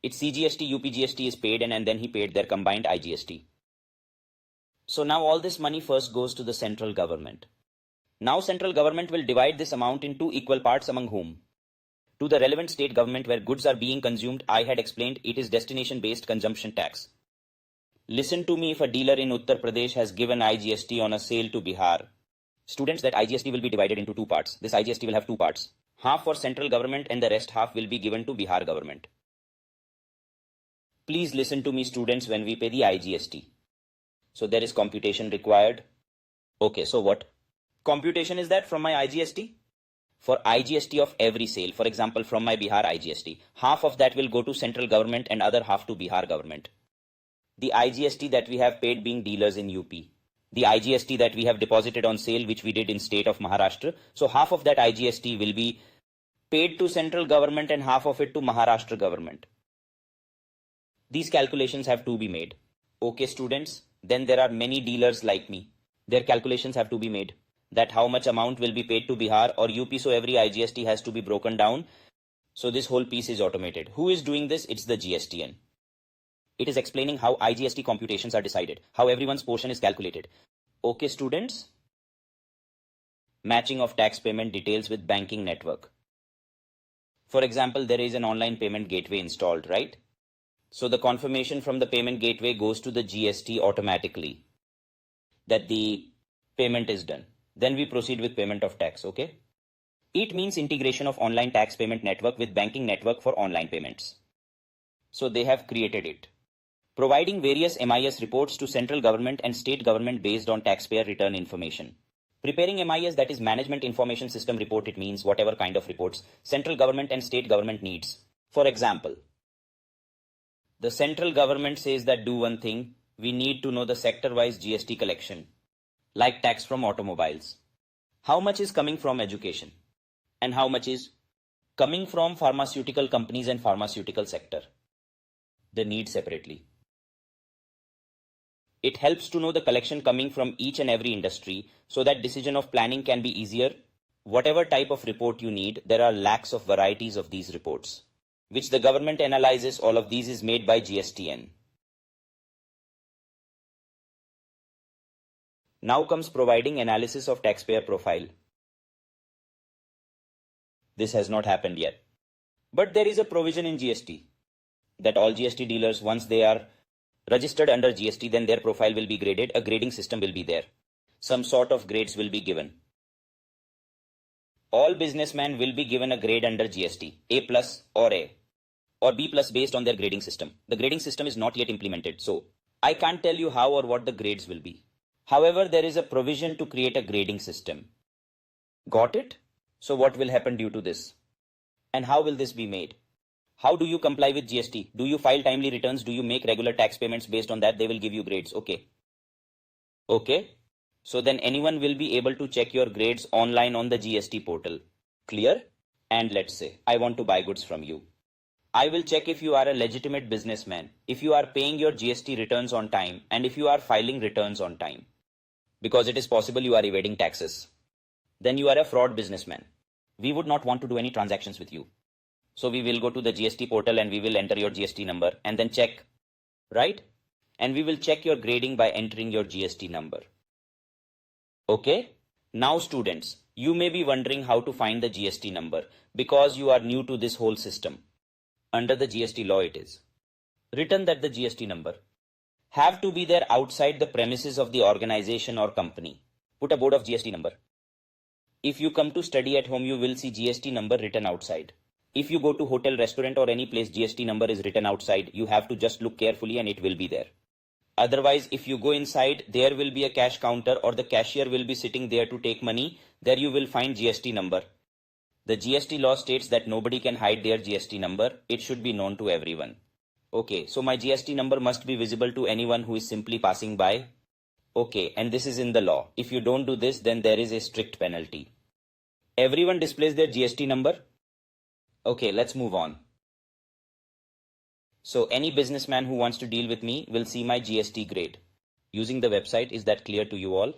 Its CGST, UPGST is paid and then he paid their combined IGST. So now all this money first goes to the central government. Now central government will divide this amount in two equal parts among whom? To the relevant state government where goods are being consumed. I had explained it is destination based consumption tax. Listen to me, if a dealer in Uttar Pradesh has given IGST on a sale to Bihar, students, that IGST will be divided into two parts. This IGST will have two parts. Half for central government and the rest half will be given to Bihar government. Please listen to me, students, when we pay the IGST. So there is computation required. Okay, so what computation is that from my IGST? For IGST of every sale, for example, from my Bihar IGST, half of that will go to central government and other half to Bihar government. The IGST that we have paid being dealers in UP. The IGST that we have deposited on sale, which we did in state of Maharashtra. So half of that IGST will be paid to central government and half of it to Maharashtra government. These calculations have to be made. Okay, students, then there are many dealers like me. Their calculations have to be made. That how much amount will be paid to Bihar or UP, so every IGST has to be broken down. So this whole piece is automated. Who is doing this? It's the GSTN. It is explaining how IGST computations are decided, how everyone's portion is calculated. Okay, students? Matching of tax payment details with banking network. For example, there is an online payment gateway installed, right? So the confirmation from the payment gateway goes to the GST automatically that the payment is done. Then we proceed with payment of tax, okay? It means integration of online tax payment network with banking network for online payments. So they have created it. Providing various MIS reports to central government and state government based on taxpayer return information. Preparing MIS, that is Management Information System report, it means whatever kind of reports central government and state government needs. For example, the central government says that do one thing, we need to know the sector-wise GST collection, like tax from automobiles. How much is coming from education? And how much is coming from pharmaceutical companies and pharmaceutical sector? The need separately. It helps to know the collection coming from each and every industry so that decision of planning can be easier. Whatever type of report you need, there are lakhs of varieties of these reports, which the government analyzes. All of these is made by GSTN. Now comes providing analysis of taxpayer profile. This has not happened yet. But there is a provision in GST that all GST dealers, once they are registered under GST, then their profile will be graded. A grading system will be there. Some sort of grades will be given. All businessmen will be given a grade under GST, A plus or A or B plus based on their grading system. The grading system is not yet implemented, so I can't tell you how or what the grades will be. However, there is a provision to create a grading system. Got it? So what will happen due to this? And how will this be made? How do you comply with GST? Do you file timely returns? Do you make regular tax payments? Based on that, they will give you grades. Okay. Okay. So then anyone will be able to check your grades online on the GST portal. Clear? And let's say I want to buy goods from you. I will check if you are a legitimate businessman, if you are paying your GST returns on time, and if you are filing returns on time. Because it is possible you are evading taxes. Then you are a fraud businessman. We would not want to do any transactions with you. So we will go to the GST portal and we will enter your GST number and then check, right? And we will check your grading by entering your GST number. Okay? Now students, you may be wondering how to find the GST number because you are new to this whole system. Under the GST law it is. Written that the GST number have to be there outside the premises of the organization or company. Put a board of GST number. If you come to study at home, you will see GST number written outside. If you go to hotel, restaurant or any place, GST number is written outside. You have to just look carefully and it will be there. Otherwise, if you go inside, there will be a cash counter or the cashier will be sitting there to take money. There you will find GST number. The GST law states that nobody can hide their GST number. It should be known to everyone. Okay, so my GST number must be visible to anyone who is simply passing by. Okay, and this is in the law. If you don't do this, then there is a strict penalty. Everyone displays their GST number. Okay, let's move on. So any businessman who wants to deal with me will see my GST grade using the website. Is that clear to you all?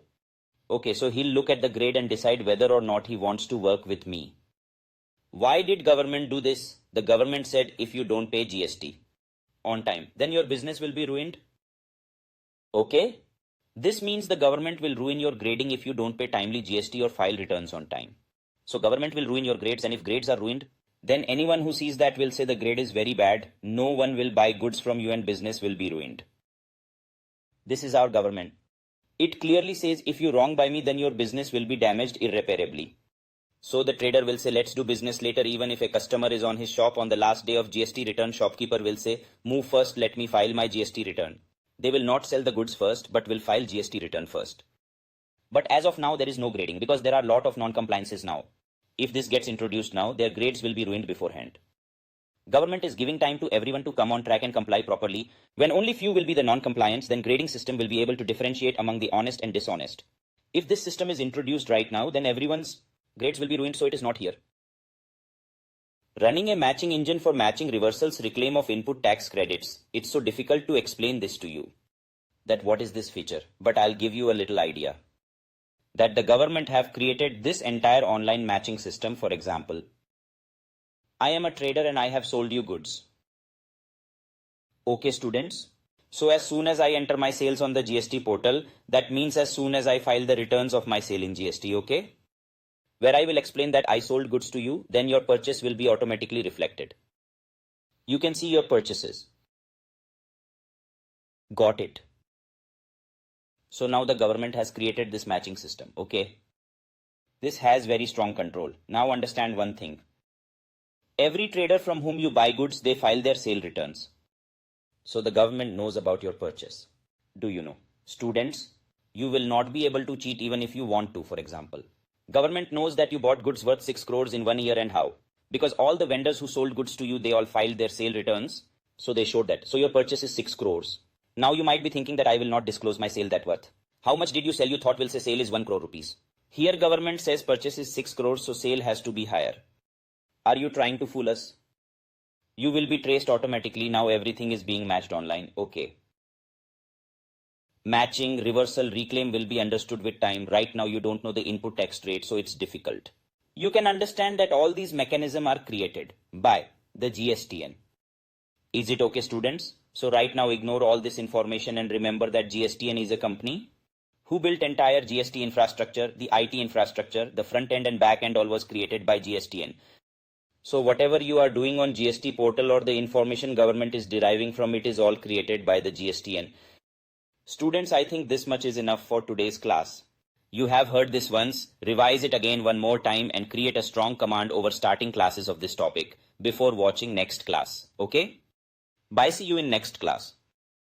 Okay, so he'll look at the grade and decide whether or not he wants to work with me. Why did government do this? The government said if you don't pay GST on time, then your business will be ruined. Okay? This means the government will ruin your grading if you don't pay timely GST or file returns on time. So government will ruin your grades, and if grades are ruined, then anyone who sees that will say the grade is very bad. No one will buy goods from you and business will be ruined. This is our government. It clearly says if you wrong by me, then your business will be damaged irreparably. So the trader will say let's do business later. Even if a customer is on his shop on the last day of GST return, shopkeeper will say move first, let me file my GST return. They will not sell the goods first but will file GST return first. But as of now there is no grading because there are a lot of non-compliances now. If this gets introduced now, their grades will be ruined beforehand. Government is giving time to everyone to come on track and comply properly. When only few will be the non-compliants, then grading system will be able to differentiate among the honest and dishonest. If this system is introduced right now, then everyone's grades will be ruined, so it is not here. Running a matching engine for matching reversals reclaim of input tax credits. It's so difficult to explain this to you. That what is this feature? But I'll give you a little idea. That the government have created this entire online matching system. For example, I am a trader and I have sold you goods. Okay students, so as soon as I enter my sales on the GST portal, that means as soon as I file the returns of my sale in GST, okay? Where I will explain that I sold goods to you, then your purchase will be automatically reflected. You can see your purchases. Got it. So now the government has created this matching system, okay? This has very strong control. Now understand one thing. Every trader from whom you buy goods, they file their sale returns. So the government knows about your purchase. Do you know? Students, you will not be able to cheat even if you want to, for example. Government knows that you bought goods worth 6 crores in 1 year, and how? Because all the vendors who sold goods to you, they all filed their sale returns. So they showed that. So your purchase is 6 crores. Now you might be thinking that I will not disclose my sale net worth. How much did you sell? You thought will say sale is 1 crore rupees. Here government says purchase is 6 crores, so sale has to be higher. Are you trying to fool us? You will be traced automatically. Now everything is being matched online. Okay. Matching, reversal, reclaim will be understood with time. Right now you don't know the input tax rate, so it's difficult. You can understand that all these mechanisms are created by the GSTN. Is it okay, students? So right now ignore all this information and remember that GSTN is a company who built entire GST infrastructure, the IT infrastructure, the front end and back end all was created by GSTN. So whatever you are doing on GST portal or the information government is deriving from it is all created by the GSTN. Students, I think this much is enough for today's class. You have heard this once, revise it again one more time and create a strong command over starting classes of this topic before watching next class. Okay? Bye, see you in next class.